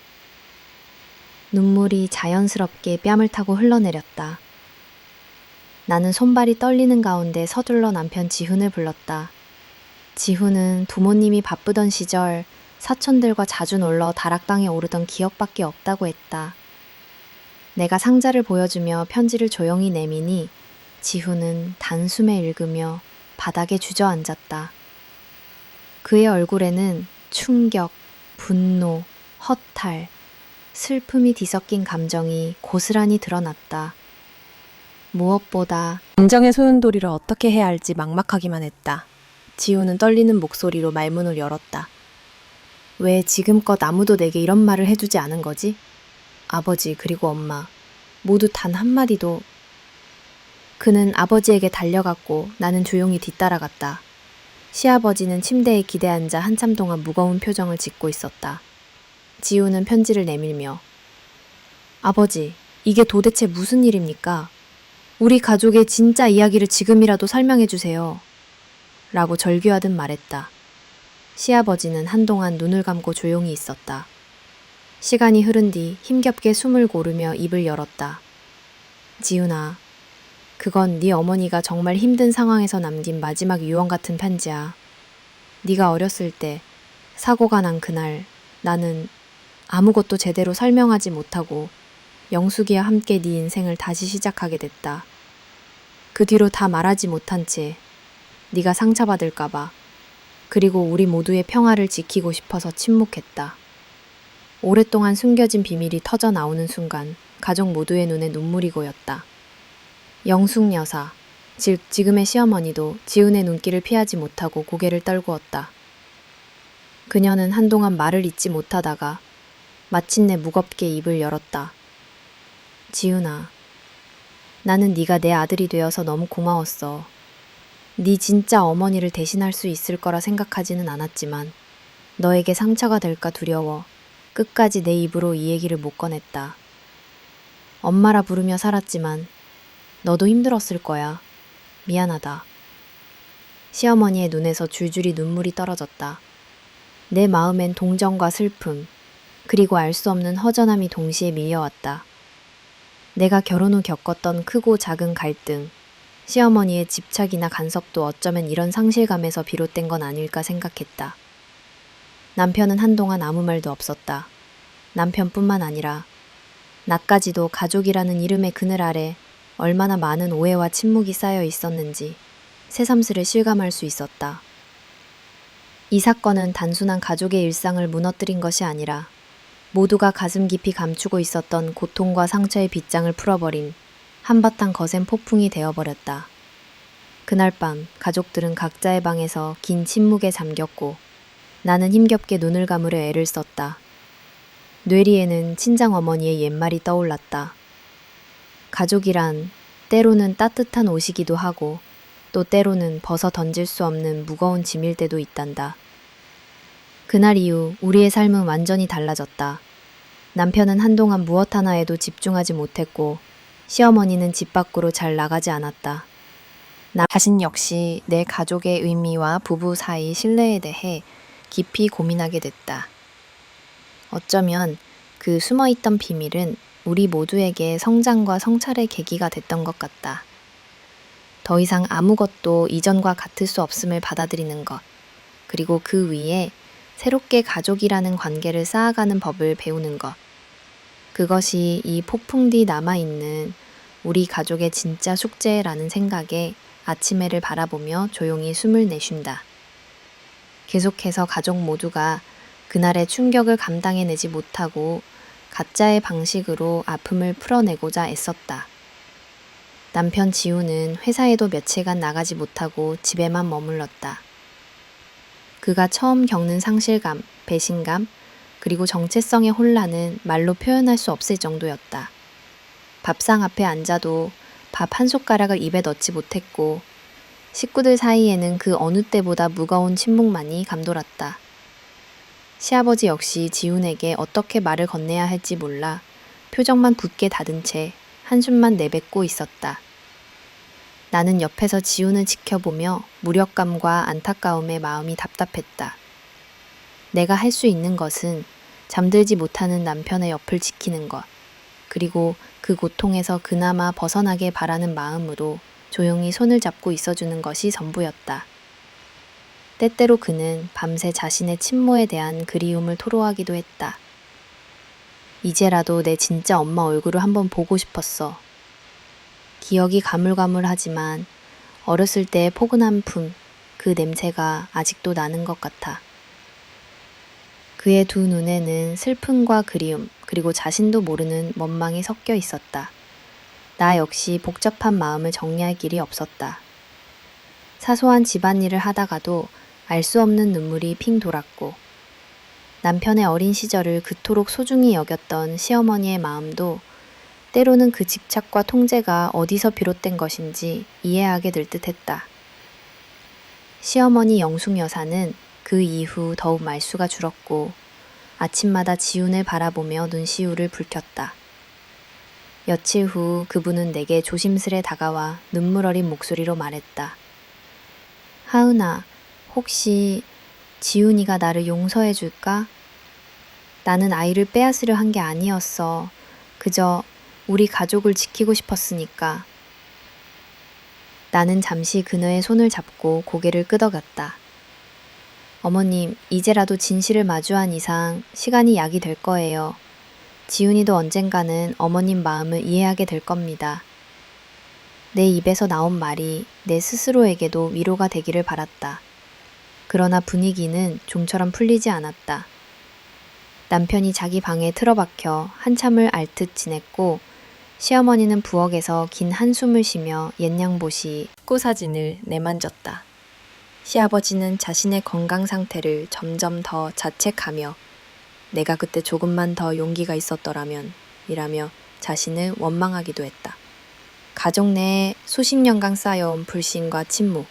눈물이 자연스럽게 뺨을 타고 흘러내렸다. 나는 손발이 떨리는 가운데 서둘러 남편 지훈을 불렀다. 지훈은 부모님이 바쁘던 시절 사촌들과 자주 놀러 다락방에 오르던 기억밖에 없다고 했다. 내가 상자를 보여주며 편지를 조용히 내미니 지훈은 단숨에 읽으며 바닥에 주저앉았다. 그의 얼굴에는 충격, 분노, 허탈, 슬픔이 뒤섞인 감정이 고스란히 드러났다. 무엇보다 감정의 소용돌이를 어떻게 해야 할지 막막하기만 했다. 지훈은 떨리는 목소리로 말문을 열었다. 왜 지금껏 아무도 내게 이런 말을 해주지 않은 거지? 아버지 그리고 엄마 모두 단 한마디도. 그는 아버지에게 달려갔고 나는 조용히 뒤따라갔다. 시아버지는 침대에 기대앉아 한참 동안 무거운 표정을 짓고 있었다. 지훈은 편지를 내밀며 아버지, 이게 도대체 무슨 일입니까? 우리 가족의 진짜 이야기를 지금이라도 설명해 주세요. 라고 절규하듯 말했다. 시아버지는 한동안 눈을 감고 조용히 있었다. 시간이 흐른 뒤 힘겹게 숨을 고르며 입을 열었다. 지훈아, 그건 네 어머니가 정말 힘든 상황에서 남긴 마지막 유언 같은 편지야. 네가 어렸을 때 사고가 난 그날 나는 아무것도 제대로 설명하지 못하고 영숙이와 함께 네 인생을 다시 시작하게 됐다. 그 뒤로 다 말하지 못한 채 네가 상처받을까봐 그리고 우리 모두의 평화를 지키고 싶어서 침묵했다. 오랫동안 숨겨진 비밀이 터져 나오는 순간 가족 모두의 눈에 눈물이 고였다. 영숙 여사, 즉 지금의 시어머니도 지훈의 눈길을 피하지 못하고 고개를 떨구었다. 그녀는 한동안 말을 잇지 못하다가 마침내 무겁게 입을 열었다. 지훈아, 나는 네가 내 아들이 되어서 너무 고마웠어. 네 진짜 어머니를 대신할 수 있을 거라 생각하지는 않았지만 너에게 상처가 될까 두려워 끝까지 내 입으로 이 얘기를 못 꺼냈다. 엄마라 부르며 살았지만 너도 힘들었을 거야. 미안하다. 시어머니의 눈에서 줄줄이 눈물이 떨어졌다. 내 마음엔 동정과 슬픔, 그리고 알 수 없는 허전함이 동시에 밀려왔다. 내가 결혼 후 겪었던 크고 작은 갈등, 시어머니의 집착이나 간섭도 어쩌면 이런 상실감에서 비롯된 건 아닐까 생각했다. 남편은 한동안 아무 말도 없었다. 남편뿐만 아니라 나까지도 가족이라는 이름의 그늘 아래 얼마나 많은 오해와 침묵이 쌓여 있었는지 새삼스레 실감할 수 있었다. 이 사건은 단순한 가족의 일상을 무너뜨린 것이 아니라 모두가 가슴 깊이 감추고 있었던 고통과 상처의 빗장을 풀어버린 한바탕 거센 폭풍이 되어버렸다. 그날 밤 가족들은 각자의 방에서 긴 침묵에 잠겼고 나는 힘겹게 눈을 감으려 애를 썼다. 뇌리에는 친정어머니의 옛말이 떠올랐다. 가족이란 때로는 따뜻한 옷이기도 하고 또 때로는 벗어 던질 수 없는 무거운 짐일 때도 있단다. 그날 이후 우리의 삶은 완전히 달라졌다. 남편은 한동안 무엇 하나에도 집중하지 못했고 시어머니는 집 밖으로 잘 나가지 않았다. 나 자신 역시 내 가족의 의미와 부부 사이 신뢰에 대해 깊이 고민하게 됐다. 어쩌면 그 숨어있던 비밀은 우리 모두에게 성장과 성찰의 계기가 됐던 것 같다. 더 이상 아무것도 이전과 같을 수 없음을 받아들이는 것, 그리고 그 위에 새롭게 가족이라는 관계를 쌓아가는 법을 배우는 것. 그것이 이 폭풍 뒤 남아있는 우리 가족의 진짜 숙제라는 생각에 아침해를 바라보며 조용히 숨을 내쉰다. 계속해서 가족 모두가 그날의 충격을 감당해내지 못하고 가짜의 방식으로 아픔을 풀어내고자 애썼다. 남편 지우는 회사에도 며칠간 나가지 못하고 집에만 머물렀다. 그가 처음 겪는 상실감, 배신감, 그리고 정체성의 혼란은 말로 표현할 수 없을 정도였다. 밥상 앞에 앉아도 밥 한 숟가락을 입에 넣지 못했고 식구들 사이에는 그 어느 때보다 무거운 침묵만이 감돌았다. 시아버지 역시 지훈에게 어떻게 말을 건네야 할지 몰라 표정만 굳게 다든 채 한숨만 내뱉고 있었다. 나는 옆에서 지훈을 지켜보며 무력감과 안타까움에 마음이 답답했다. 내가 할 수 있는 것은 잠들지 못하는 남편의 옆을 지키는 것, 그리고 그 고통에서 그나마 벗어나게 바라는 마음으로 조용히 손을 잡고 있어주는 것이 전부였다. 때때로 그는 밤새 자신의 친모에 대한 그리움을 토로하기도 했다. 이제라도 내 진짜 엄마 얼굴을 한번 보고 싶었어. 기억이 가물가물하지만 어렸을 때의 포근한 품, 그 냄새가 아직도 나는 것 같아. 그의 두 눈에는 슬픔과 그리움, 그리고 자신도 모르는 원망이 섞여 있었다. 나 역시 복잡한 마음을 정리할 길이 없었다. 사소한 집안일을 하다가도 알 수 없는 눈물이 핑 돌았고 남편의 어린 시절을 그토록 소중히 여겼던 시어머니의 마음도 때로는 그 집착과 통제가 어디서 비롯된 것인지 이해하게 될 듯했다. 시어머니 영숙 여사는 그 이후 더욱 말수가 줄었고 아침마다 지훈을 바라보며 눈시울을 붉혔다. 며칠 후 그분은 내게 조심스레 다가와 눈물 어린 목소리로 말했다. 하은아, 혹시 지훈이가 나를 용서해 줄까? 나는 아이를 빼앗으려 한 게 아니었어. 그저 우리 가족을 지키고 싶었으니까. 나는 잠시 그녀의 손을 잡고 고개를 끄덕였다. 어머님, 이제라도 진실을 마주한 이상 시간이 약이 될 거예요. 지훈이도 언젠가는 어머님 마음을 이해하게 될 겁니다. 내 입에서 나온 말이 내 스스로에게도 위로가 되기를 바랐다. 그러나 분위기는 좀처럼 풀리지 않았다. 남편이 자기 방에 틀어박혀 한참을 앓듯 지냈고 시어머니는 부엌에서 긴 한숨을 쉬며 옛냥보시 식구 사진을 내만졌다. 시아버지는 자신의 건강 상태를 점점 더 자책하며 내가 그때 조금만 더 용기가 있었더라면 이라며 자신을 원망하기도 했다. 가족 내에 수십 년간 쌓여온 불신과 침묵,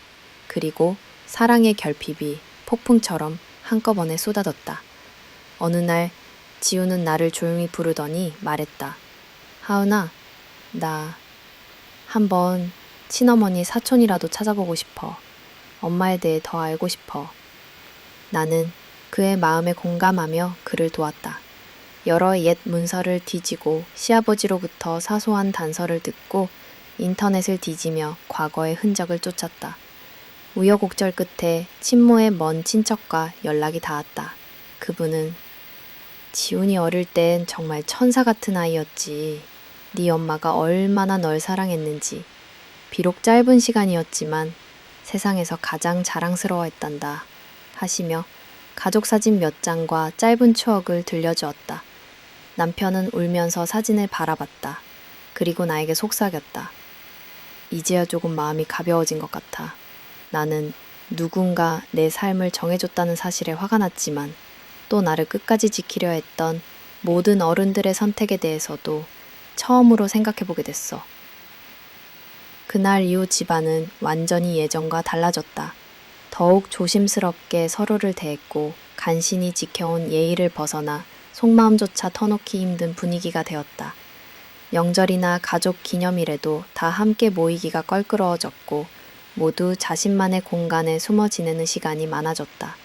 그리고 사랑의 결핍이 폭풍처럼 한꺼번에 쏟아졌다. 어느 날 지우는 나를 조용히 부르더니 말했다. 하은아, 나 한번 친어머니 사촌이라도 찾아보고 싶어. 엄마에 대해 더 알고 싶어. 나는 그의 마음에 공감하며 그를 도왔다. 여러 옛 문서를 뒤지고 시아버지로부터 사소한 단서를 듣고 인터넷을 뒤지며 과거의 흔적을 쫓았다. 우여곡절 끝에 친모의 먼 친척과 연락이 닿았다. 그분은 지훈이 어릴 땐 정말 천사 같은 아이였지. 네 엄마가 얼마나 널 사랑했는지. 비록 짧은 시간이었지만 세상에서 가장 자랑스러워했단다. 하시며 가족 사진 몇 장과 짧은 추억을 들려주었다. 남편은 울면서 사진을 바라봤다. 그리고 나에게 속삭였다. 이제야 조금 마음이 가벼워진 것 같아. 나는 누군가 내 삶을 정해줬다는 사실에 화가 났지만 또 나를 끝까지 지키려 했던 모든 어른들의 선택에 대해서도 처음으로 생각해보게 됐어. 그날 이후 집안은 완전히 예전과 달라졌다. 더욱 조심스럽게 서로를 대했고 간신히 지켜온 예의를 벗어나 속마음조차 터놓기 힘든 분위기가 되었다. 명절이나 가족 기념일에도 다 함께 모이기가 껄끄러워졌고 모두 자신만의 공간에 숨어 지내는 시간이 많아졌다.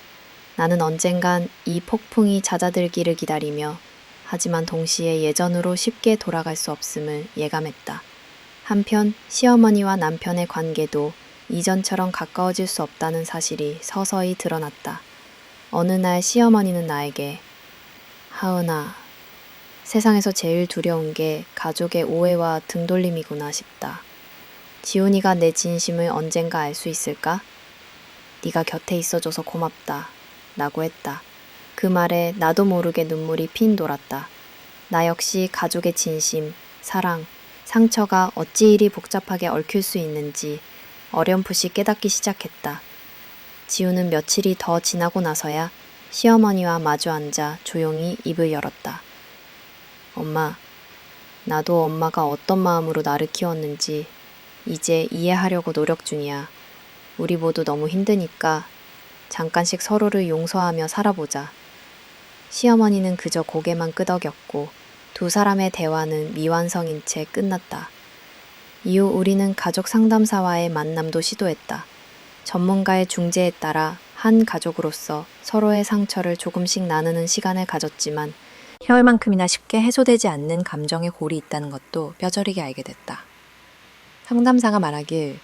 나는 언젠간 이 폭풍이 잦아들기를 기다리며 하지만 동시에 예전으로 쉽게 돌아갈 수 없음을 예감했다. 한편 시어머니와 남편의 관계도 이전처럼 가까워질 수 없다는 사실이 서서히 드러났다. 어느 날 시어머니는 나에게 하은아, 세상에서 제일 두려운 게 가족의 오해와 등돌림이구나 싶다. 지훈이가 내 진심을 언젠가 알 수 있을까? 네가 곁에 있어줘서 고맙다. 라고 했다. 그 말에 나도 모르게 눈물이 핀 돌았다. 나 역시 가족의 진심, 사랑, 상처가 어찌 이리 복잡하게 얽힐 수 있는지 어렴풋이 깨닫기 시작했다. 지우는 며칠이 더 지나고 나서야 시어머니와 마주 앉아 조용히 입을 열었다. 엄마, 나도 엄마가 어떤 마음으로 나를 키웠는지 이제 이해하려고 노력 중이야. 우리 모두 너무 힘드니까 잠깐씩 서로를 용서하며 살아보자. 시어머니는 그저 고개만 끄덕였고 두 사람의 대화는 미완성인 채 끝났다. 이후 우리는 가족 상담사와의 만남도 시도했다. 전문가의 중재에 따라 한 가족으로서 서로의 상처를 조금씩 나누는 시간을 가졌지만 혈만큼이나 쉽게 해소되지 않는 감정의 골이 있다는 것도 뼈저리게 알게 됐다. 상담사가 말하길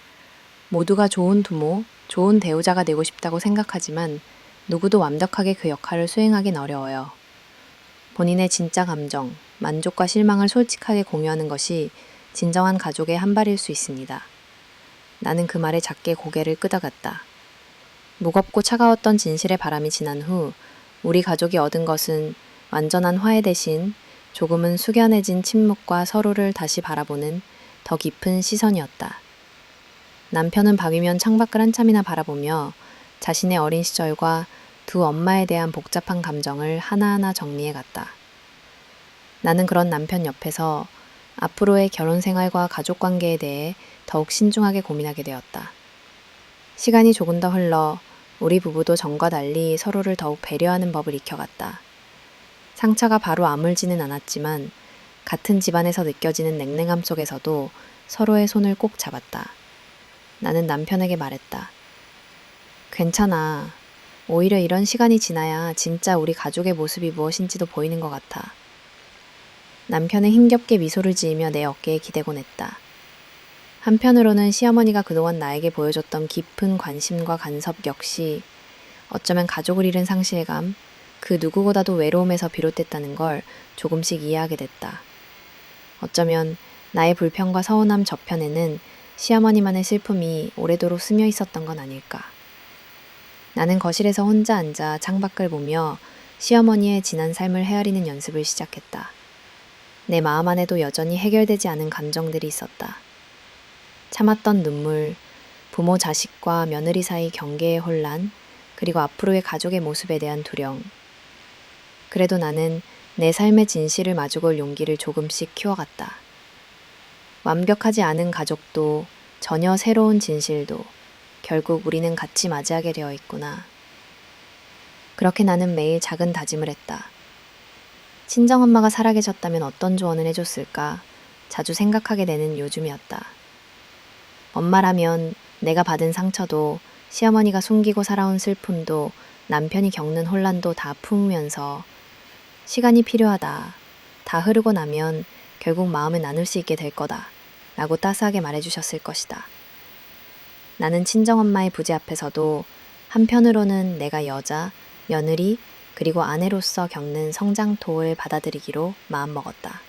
모두가 좋은 부모, 좋은 배우자가 되고 싶다고 생각하지만 누구도 완벽하게 그 역할을 수행하긴 어려워요. 본인의 진짜 감정, 만족과 실망을 솔직하게 공유하는 것이 진정한 가족의 한 발일 수 있습니다. 나는 그 말에 작게 고개를 끄덕였다. 무겁고 차가웠던 진실의 바람이 지난 후 우리 가족이 얻은 것은 완전한 화해 대신 조금은 숙연해진 침묵과 서로를 다시 바라보는 더 깊은 시선이었다. 남편은 밤이면 창밖을 한참이나 바라보며 자신의 어린 시절과 두 엄마에 대한 복잡한 감정을 하나하나 정리해갔다. 나는 그런 남편 옆에서 앞으로의 결혼 생활과 가족 관계에 대해 더욱 신중하게 고민하게 되었다. 시간이 조금 더 흘러 우리 부부도 전과 달리 서로를 더욱 배려하는 법을 익혀갔다. 상처가 바로 아물지는 않았지만 같은 집안에서 느껴지는 냉랭함 속에서도 서로의 손을 꼭 잡았다. 나는 남편에게 말했다. 괜찮아. 오히려 이런 시간이 지나야 진짜 우리 가족의 모습이 무엇인지도 보이는 것 같아. 남편은 힘겹게 미소를 지으며 내 어깨에 기대곤 했다. 한편으로는 시어머니가 그동안 나에게 보여줬던 깊은 관심과 간섭 역시 어쩌면 가족을 잃은 상실감, 그 누구보다도 외로움에서 비롯됐다는 걸 조금씩 이해하게 됐다. 어쩌면 나의 불평과 서운함 저편에는 시어머니만의 슬픔이 오래도록 스며 있었던 건 아닐까. 나는 거실에서 혼자 앉아 창밖을 보며 시어머니의 지난 삶을 헤아리는 연습을 시작했다. 내 마음 안에도 여전히 해결되지 않은 감정들이 있었다. 참았던 눈물, 부모 자식과 며느리 사이 경계의 혼란, 그리고 앞으로의 가족의 모습에 대한 두려움. 그래도 나는 내 삶의 진실을 마주볼 용기를 조금씩 키워갔다. 완벽하지 않은 가족도 전혀 새로운 진실도 결국 우리는 같이 맞이하게 되어 있구나. 그렇게 나는 매일 작은 다짐을 했다. 친정엄마가 살아계셨다면 어떤 조언을 해줬을까 자주 생각하게 되는 요즘이었다. 엄마라면 내가 받은 상처도 시어머니가 숨기고 살아온 슬픔도 남편이 겪는 혼란도 다 품으면서 시간이 필요하다. 다 흐르고 나면 결국 마음을 나눌 수 있게 될 거다. 라고 따스하게 말해주셨을 것이다. 나는 친정엄마의 부재 앞에서도 한편으로는 내가 여자, 며느리, 그리고 아내로서 겪는 성장토를 받아들이기로 마음먹었다.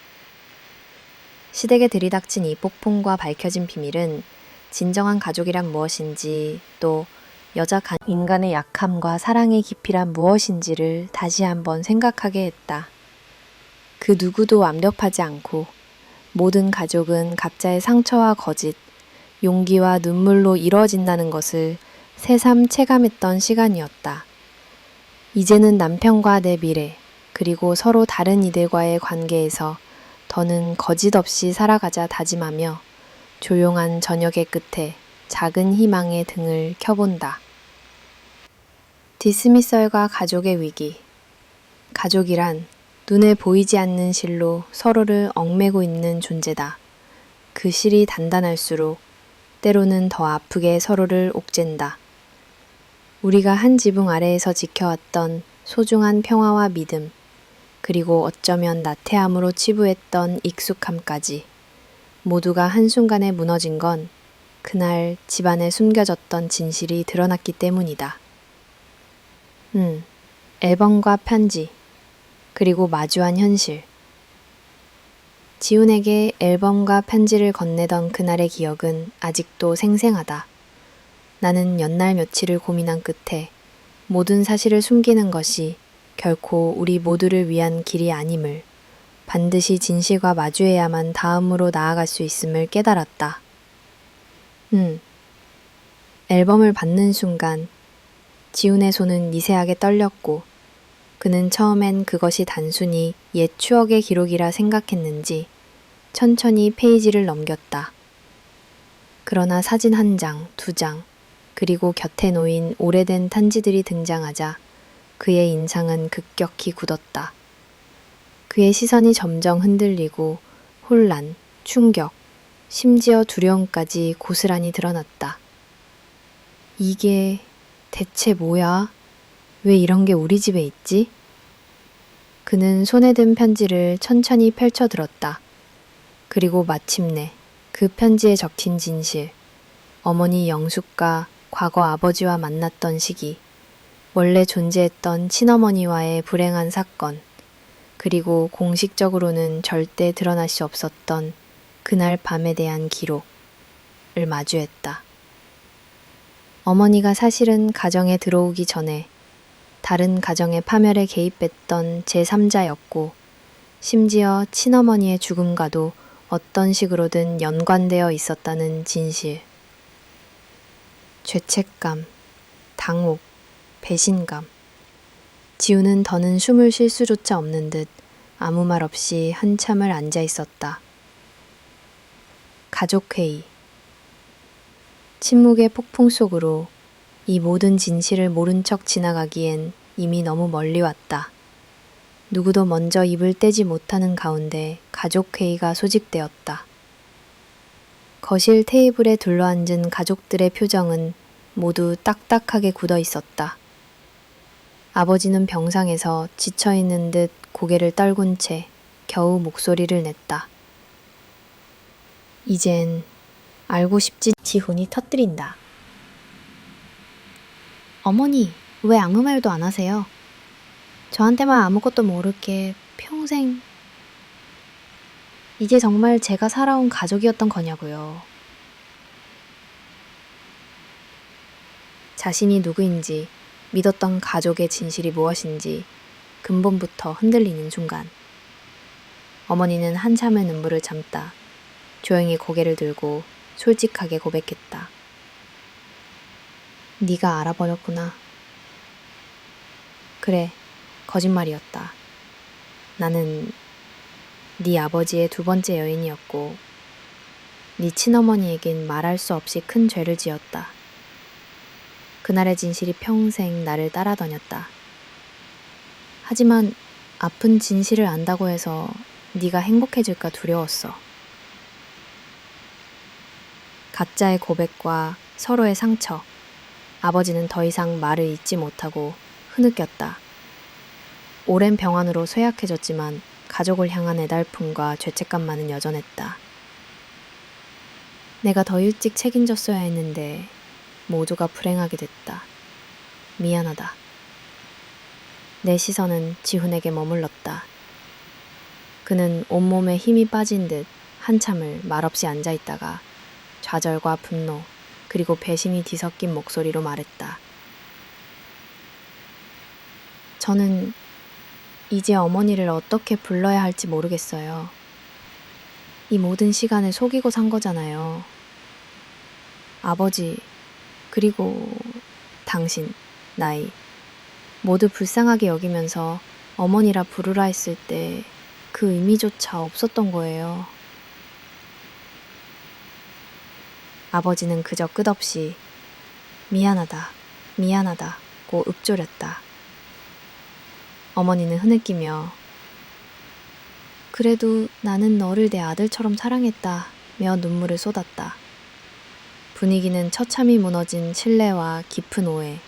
시댁에 들이닥친 이 폭풍과 밝혀진 비밀은 진정한 가족이란 무엇인지 또 인간의 약함과 사랑의 깊이란 무엇인지를 다시 한번 생각하게 했다. 그 누구도 완벽하지 않고 모든 가족은 각자의 상처와 거짓, 용기와 눈물로 이루어진다는 것을 새삼 체감했던 시간이었다. 이제는 남편과 내 미래, 그리고 서로 다른 이들과의 관계에서 더는 거짓 없이 살아가자 다짐하며 조용한 저녁의 끝에 작은 희망의 등을 켜본다. 디스미설과 가족의 위기. 가족이란 눈에 보이지 않는 실로 서로를 얽매고 있는 존재다. 그 실이 단단할수록 때로는 더 아프게 서로를 옥죄다. 우리가 한 지붕 아래에서 지켜왔던 소중한 평화와 믿음, 그리고 어쩌면 나태함으로 치부했던 익숙함까지 모두가 한순간에 무너진 건 그날 집안에 숨겨졌던 진실이 드러났기 때문이다. 앨범과 편지, 그리고 마주한 현실. 지훈에게 앨범과 편지를 건네던 그날의 기억은 아직도 생생하다. 나는 몇 날 며칠을 고민한 끝에 모든 사실을 숨기는 것이 결코 우리 모두를 위한 길이 아님을, 반드시 진실과 마주해야만 다음으로 나아갈 수 있음을 깨달았다. 앨범을 받는 순간 지훈의 손은 미세하게 떨렸고 그는 처음엔 그것이 단순히 옛 추억의 기록이라 생각했는지 천천히 페이지를 넘겼다. 그러나 사진 한 장, 두 장, 그리고 곁에 놓인 오래된 편지들이 등장하자 그의 인상은 급격히 굳었다. 그의 시선이 점점 흔들리고 혼란, 충격, 심지어 두려움까지 고스란히 드러났다. 이게 대체 뭐야? 왜 이런 게 우리 집에 있지? 그는 손에 든 편지를 천천히 펼쳐 들었다. 그리고 마침내 그 편지에 적힌 진실, 어머니 영숙과 과거 아버지와 만났던 시기, 원래 존재했던 친어머니와의 불행한 사건, 그리고 공식적으로는 절대 드러날 수 없었던 그날 밤에 대한 기록을 마주했다. 어머니가 사실은 가정에 들어오기 전에 다른 가정의 파멸에 개입했던 제3자였고, 심지어 친어머니의 죽음과도 어떤 식으로든 연관되어 있었다는 진실. 죄책감, 당혹, 배신감. 지우는 더는 숨을 쉴 수조차 없는 듯 아무 말 없이 한참을 앉아 있었다. 가족회의. 침묵의 폭풍 속으로 이 모든 진실을 모른 척 지나가기엔 이미 너무 멀리 왔다. 누구도 먼저 입을 떼지 못하는 가운데 가족회의가 소집되었다. 거실 테이블에 둘러앉은 가족들의 표정은 모두 딱딱하게 굳어 있었다. 아버지는 병상에서 지쳐있는 듯 고개를 떨군 채 겨우 목소리를 냈다. 이젠 알고 싶지. 지훈이 터뜨린다. 어머니, 왜 아무 말도 안 하세요? 저한테만 아무것도 모르게 평생 이게 정말 제가 살아온 가족이었던 거냐고요. 자신이 누구인지, 믿었던 가족의 진실이 무엇인지 근본부터 흔들리는 순간 어머니는 한참의 눈물을 참다 조용히 고개를 들고 솔직하게 고백했다. 네가 알아버렸구나. 그래, 거짓말이었다. 나는 네 아버지의 두 번째 여인이었고 네 친어머니에겐 말할 수 없이 큰 죄를 지었다. 그날의 진실이 평생 나를 따라다녔다. 하지만 아픈 진실을 안다고 해서 네가 행복해질까 두려웠어. 각자의 고백과 서로의 상처, 아버지는 더 이상 말을 잇지 못하고 흐느꼈다. 오랜 병환으로 쇠약해졌지만 가족을 향한 애달픔과 죄책감만은 여전했다. 내가 더 일찍 책임졌어야 했는데 모두가 불행하게 됐다. 미안하다. 내 시선은 지훈에게 머물렀다. 그는 온몸에 힘이 빠진 듯 한참을 말없이 앉아있다가 좌절과 분노 그리고 배신이 뒤섞인 목소리로 말했다. 저는 이제 어머니를 어떻게 불러야 할지 모르겠어요. 이 모든 시간을 속이고 산 거잖아요. 아버지, 그리고 당신, 나이 모두 불쌍하게 여기면서 어머니라 부르라 했을 때 그 의미조차 없었던 거예요. 아버지는 그저 끝없이 미안하다, 미안하다 잡고 읊조렸다. 어머니는 흐느끼며 그래도 나는 너를 내 아들처럼 사랑했다며 눈물을 쏟았다. 분위기는 처참히 무너진 신뢰와 깊은 오해,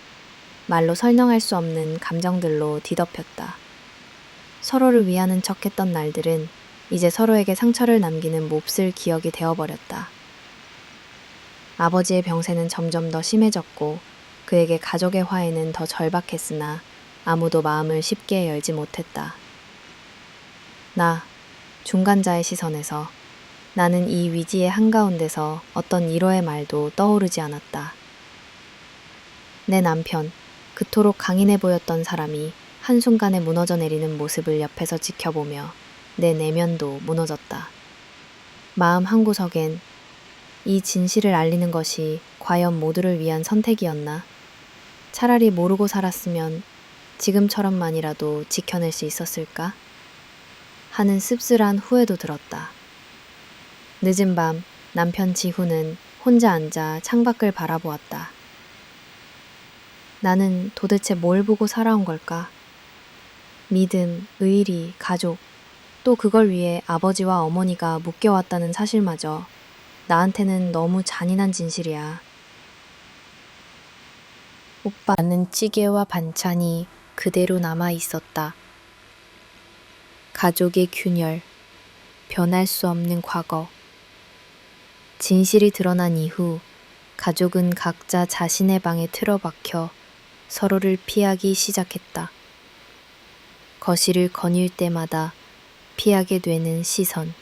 말로 설명할 수 없는 감정들로 뒤덮였다. 서로를 위하는 척했던 날들은 이제 서로에게 상처를 남기는 몹쓸 기억이 되어버렸다. 아버지의 병세는 점점 더 심해졌고 그에게 가족의 화해는 더 절박했으나 아무도 마음을 쉽게 열지 못했다. 나, 중간자의 시선에서 나는 이 위기의 한가운데서 어떤 위로의 말도 떠오르지 않았다. 내 남편, 그토록 강인해 보였던 사람이 한순간에 무너져 내리는 모습을 옆에서 지켜보며 내 내면도 무너졌다. 마음 한구석엔 이 진실을 알리는 것이 과연 모두를 위한 선택이었나? 차라리 모르고 살았으면 지금처럼만이라도 지켜낼 수 있었을까? 하는 씁쓸한 후회도 들었다. 늦은 밤 남편 지훈은 혼자 앉아 창밖을 바라보았다. 나는 도대체 뭘 보고 살아온 걸까? 믿음, 의리, 가족, 또 그걸 위해 아버지와 어머니가 묶여왔다는 사실마저 나한테는 너무 잔인한 진실이야. 오빠는 찌개와 반찬이 그대로 남아 있었다. 가족의 균열, 변할 수 없는 과거. 진실이 드러난 이후 가족은 각자 자신의 방에 틀어박혀 서로를 피하기 시작했다. 거실을 거닐 때마다 피하게 되는 시선.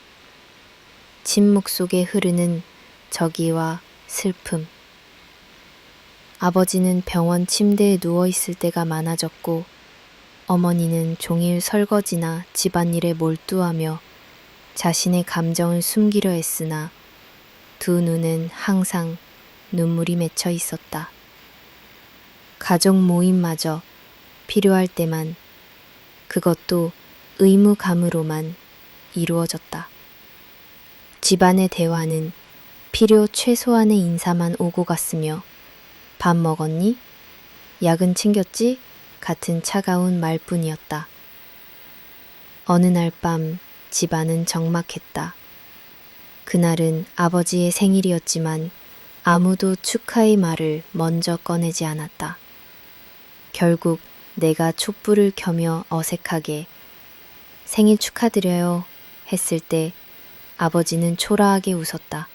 침묵 속에 흐르는 저기와 슬픔. 아버지는 병원 침대에 누워 있을 때가 많아졌고 어머니는 종일 설거지나 집안일에 몰두하며 자신의 감정을 숨기려 했으나 두 눈은 항상 눈물이 맺혀 있었다. 가족 모임마저 필요할 때만, 그것도 의무감으로만 이루어졌다. 집안의 대화는 필요 최소한의 인사만 오고 갔으며 밥 먹었니? 약은 챙겼지? 같은 차가운 말뿐이었다. 어느 날 밤 집안은 적막했다. 그날은 아버지의 생일이었지만 아무도 축하의 말을 먼저 꺼내지 않았다. 결국 내가 촛불을 켜며 어색하게 생일 축하드려요 했을 때 아버지는 초라하게 웃었다.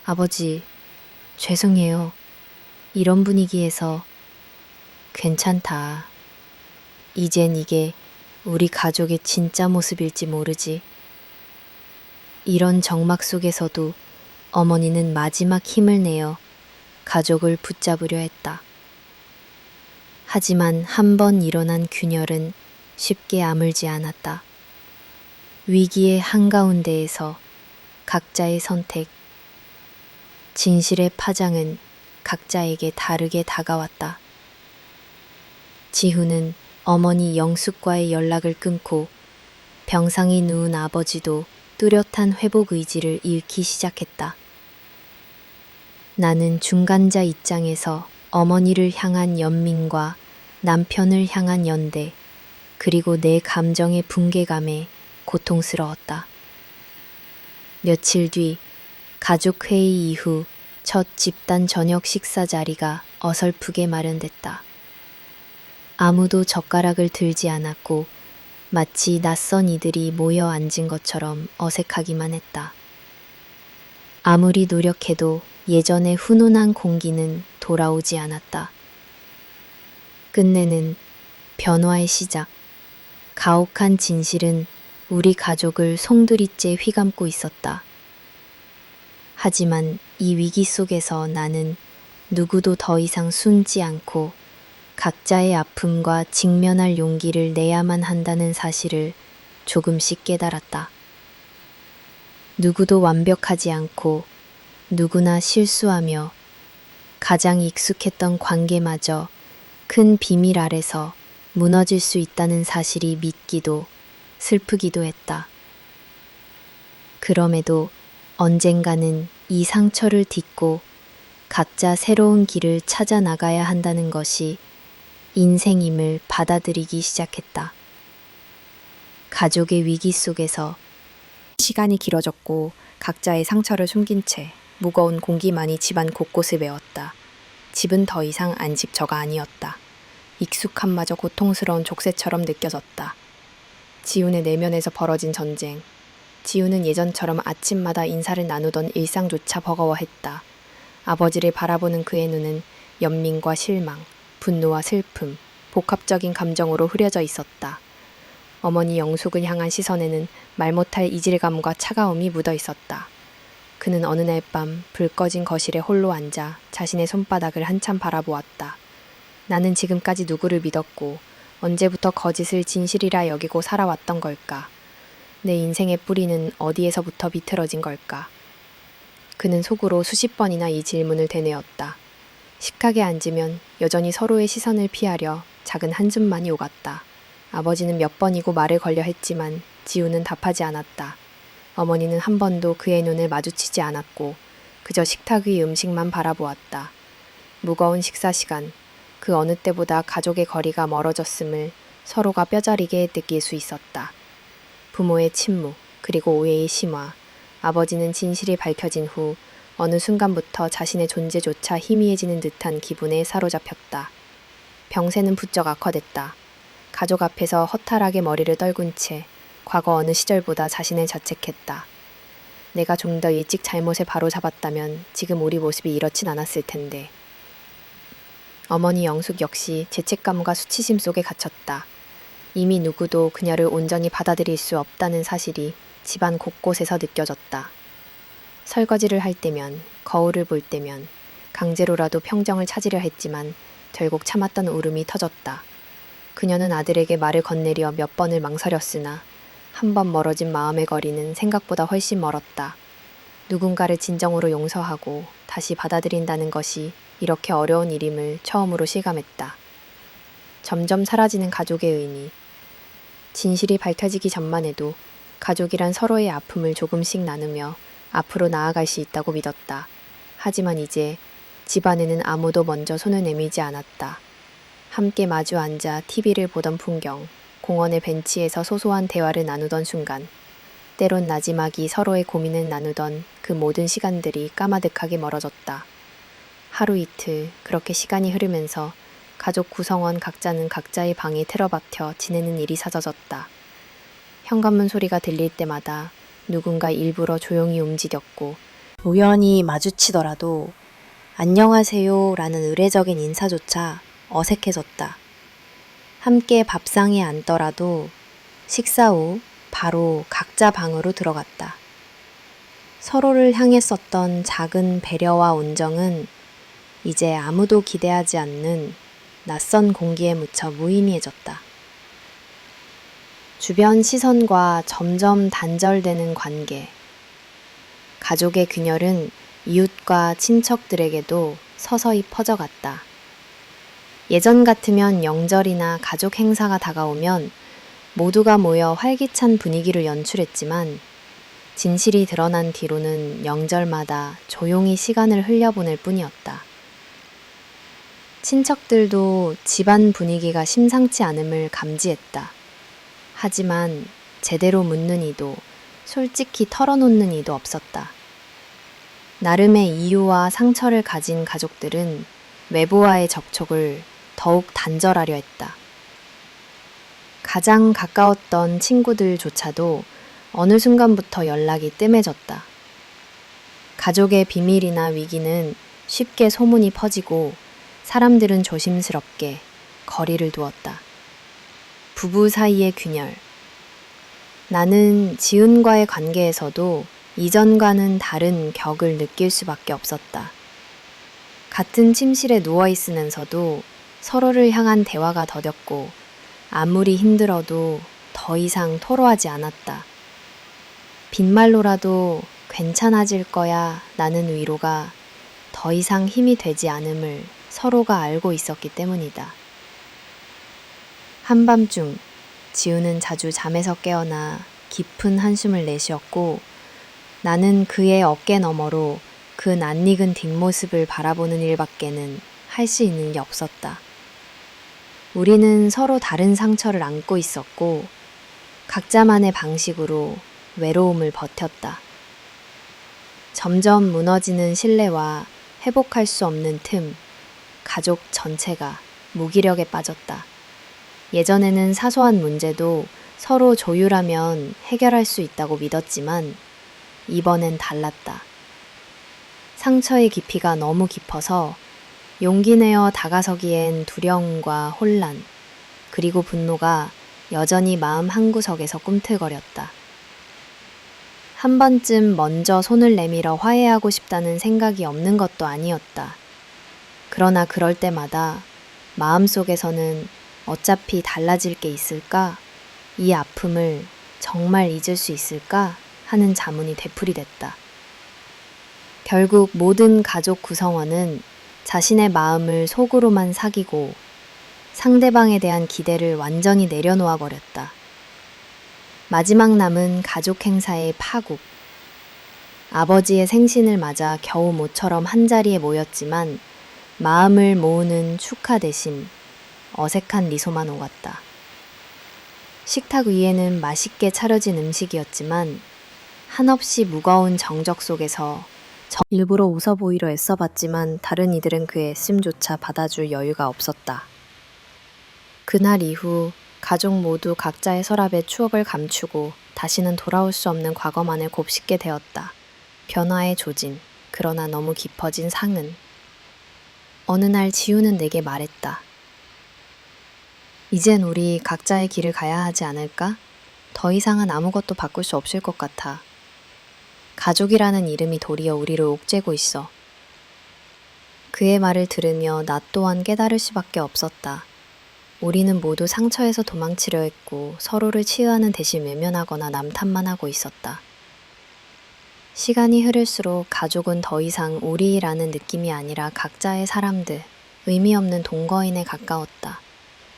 아버지, 죄송해요. 이런 분위기에서. 괜찮다. 이젠 이게 우리 가족의 진짜 모습일지 모르지. 이런 적막 속에서도 어머니는 마지막 힘을 내어 가족을 붙잡으려 했다. 하지만 한 번 일어난 균열은 쉽게 아물지 않았다. 위기의 한가운데에서 각자의 선택, 진실의 파장은 각자에게 다르게 다가왔다. 지훈은 어머니 영숙과의 연락을 끊고 병상에 누운 아버지도 뚜렷한 회복 의지를 잃기 시작했다. 나는 중간자 입장에서 어머니를 향한 연민과 남편을 향한 연대, 그리고 내 감정의 붕괴감에 고통스러웠다. 며칠 뒤 가족회의 이후 첫 집단 저녁 식사 자리가 어설프게 마련됐다. 아무도 젓가락을 들지 않았고 마치 낯선 이들이 모여 앉은 것처럼 어색하기만 했다. 아무리 노력해도 예전의 훈훈한 공기는 돌아오지 않았다. 끝내는 변화의 시작, 가혹한 진실은 우리 가족을 송두리째 휘감고 있었다. 하지만 이 위기 속에서 나는 누구도 더 이상 숨지 않고 각자의 아픔과 직면할 용기를 내야만 한다는 사실을 조금씩 깨달았다. 누구도 완벽하지 않고 누구나 실수하며 가장 익숙했던 관계마저 큰 비밀 아래서 무너질 수 있다는 사실이 믿기도 슬프기도 했다. 그럼에도 언젠가는 이 상처를 딛고 각자 새로운 길을 찾아 나가야 한다는 것이 인생임을 받아들이기 시작했다. 가족의 위기 속에서 시간이 길어졌고 각자의 상처를 숨긴 채 무거운 공기만이 집안 곳곳을 메웠다. 집은 더 이상 안식처가 아니었다. 익숙함마저 고통스러운 족쇄처럼 느껴졌다. 지훈의 내면에서 벌어진 전쟁. 지훈은 예전처럼 아침마다 인사를 나누던 일상조차 버거워했다. 아버지를 바라보는 그의 눈은 연민과 실망, 분노와 슬픔, 복합적인 감정으로 흐려져 있었다. 어머니 영숙을 향한 시선에는 말 못할 이질감과 차가움이 묻어 있었다. 그는 어느 날 밤 불 꺼진 거실에 홀로 앉아 자신의 손바닥을 한참 바라보았다. 나는 지금까지 누구를 믿었고 언제부터 거짓을 진실이라 여기고 살아왔던 걸까? 내 인생의 뿌리는 어디에서부터 비틀어진 걸까? 그는 속으로 수십 번이나 이 질문을 되뇌었다. 식탁에 앉으면 여전히 서로의 시선을 피하려 작은 한숨만이 오갔다. 아버지는 몇 번이고 말을 걸려 했지만 지우는 답하지 않았다. 어머니는 한 번도 그의 눈을 마주치지 않았고 그저 식탁 위 음식만 바라보았다. 무거운 식사 시간, 그 어느 때보다 가족의 거리가 멀어졌음을 서로가 뼈저리게 느낄 수 있었다. 부모의 침묵, 그리고 오해의 심화. 아버지는 진실이 밝혀진 후 어느 순간부터 자신의 존재조차 희미해지는 듯한 기분에 사로잡혔다. 병세는 부쩍 악화됐다. 가족 앞에서 허탈하게 머리를 떨군 채 과거 어느 시절보다 자신을 자책했다. 내가 좀 더 일찍 잘못을 바로잡았다면 지금 우리 모습이 이렇진 않았을 텐데. 어머니 영숙 역시 죄책감과 수치심 속에 갇혔다. 이미 누구도 그녀를 온전히 받아들일 수 없다는 사실이 집안 곳곳에서 느껴졌다. 설거지를 할 때면, 거울을 볼 때면 강제로라도 평정을 찾으려 했지만 결국 참았던 울음이 터졌다. 그녀는 아들에게 말을 건네려 몇 번을 망설였으나 한 번 멀어진 마음의 거리는 생각보다 훨씬 멀었다. 누군가를 진정으로 용서하고 다시 받아들인다는 것이 이렇게 어려운 일임을 처음으로 실감했다. 점점 사라지는 가족의 의미. 진실이 밝혀지기 전만 해도 가족이란 서로의 아픔을 조금씩 나누며 앞으로 나아갈 수 있다고 믿었다. 하지만 이제 집안에는 아무도 먼저 손을 내밀지 않았다. 함께 마주 앉아 TV를 보던 풍경, 공원의 벤치에서 소소한 대화를 나누던 순간, 때론 나지막이 서로의 고민을 나누던 그 모든 시간들이 까마득하게 멀어졌다. 하루 이틀 그렇게 시간이 흐르면서 가족 구성원 각자는 각자의 방에 틀어박혀 지내는 일이 잦아졌다. 현관문 소리가 들릴 때마다 누군가 일부러 조용히 움직였고 우연히 마주치더라도 안녕하세요 라는 의례적인 인사조차 어색해졌다. 함께 밥상에 앉더라도 식사 후 바로 각자 방으로 들어갔다. 서로를 향했었던 작은 배려와 온정은 이제 아무도 기대하지 않는 낯선 공기에 묻혀 무의미해졌다. 주변 시선과 점점 단절되는 관계. 가족의 균열은 이웃과 친척들에게도 서서히 퍼져갔다. 예전 같으면 명절이나 가족 행사가 다가오면 모두가 모여 활기찬 분위기를 연출했지만 진실이 드러난 뒤로는 명절마다 조용히 시간을 흘려보낼 뿐이었다. 친척들도 집안 분위기가 심상치 않음을 감지했다. 하지만 제대로 묻는 이도 솔직히 털어놓는 이도 없었다. 나름의 이유와 상처를 가진 가족들은 외부와의 접촉을 더욱 단절하려 했다. 가장 가까웠던 친구들조차도 어느 순간부터 연락이 뜸해졌다. 가족의 비밀이나 위기는 쉽게 소문이 퍼지고 사람들은 조심스럽게 거리를 두었다. 부부 사이의 균열. 나는 지훈과의 관계에서도 이전과는 다른 격을 느낄 수밖에 없었다. 같은 침실에 누워 있으면서도 서로를 향한 대화가 더뎠고 아무리 힘들어도 더 이상 토로하지 않았다. 빈말로라도 괜찮아질 거야 라는 위로가 더 이상 힘이 되지 않음을 서로가 알고 있었기 때문이다. 한밤중 지우는 자주 잠에서 깨어나 깊은 한숨을 내쉬었고 나는 그의 어깨 너머로 그 낯익은 뒷모습을 바라보는 일밖에는 할 수 있는 게 없었다. 우리는 서로 다른 상처를 안고 있었고 각자만의 방식으로 외로움을 버텼다. 점점 무너지는 신뢰와 회복할 수 없는 틈, 가족 전체가 무기력에 빠졌다. 예전에는 사소한 문제도 서로 조율하면 해결할 수 있다고 믿었지만 이번엔 달랐다. 상처의 깊이가 너무 깊어서 용기 내어 다가서기엔 두려움과 혼란, 그리고 분노가 여전히 마음 한구석에서 꿈틀거렸다. 한 번쯤 먼저 손을 내밀어 화해하고 싶다는 생각이 없는 것도 아니었다. 그러나 그럴 때마다 마음속에서는 어차피 달라질 게 있을까? 이 아픔을 정말 잊을 수 있을까? 하는 자문이 되풀이됐다. 결국 모든 가족 구성원은 자신의 마음을 속으로만 사귀고 상대방에 대한 기대를 완전히 내려놓아 버렸다. 마지막 남은 가족 행사의 파국. 아버지의 생신을 맞아 겨우 모처럼 한자리에 모였지만 마음을 모으는 축하 대신 어색한 미소만 오갔다. 식탁 위에는 맛있게 차려진 음식이었지만 한없이 무거운 정적 속에서 일부러 웃어 보이려 애써봤지만 다른 이들은 그의 애씀조차 받아줄 여유가 없었다. 그날 이후 가족 모두 각자의 서랍에 추억을 감추고 다시는 돌아올 수 없는 과거만을 곱씹게 되었다. 변화의 조짐, 그러나 너무 깊어진 상흔. 어느 날 지우는 내게 말했다. 이젠 우리 각자의 길을 가야 하지 않을까? 더 이상은 아무것도 바꿀 수 없을 것 같아. 가족이라는 이름이 도리어 우리를 옥죄고 있어. 그의 말을 들으며 나 또한 깨달을 수밖에 없었다. 우리는 모두 상처에서 도망치려 했고 서로를 치유하는 대신 외면하거나 남 탓만 하고 있었다. 시간이 흐를수록 가족은 더 이상 우리라는 느낌이 아니라 각자의 사람들, 의미 없는 동거인에 가까웠다.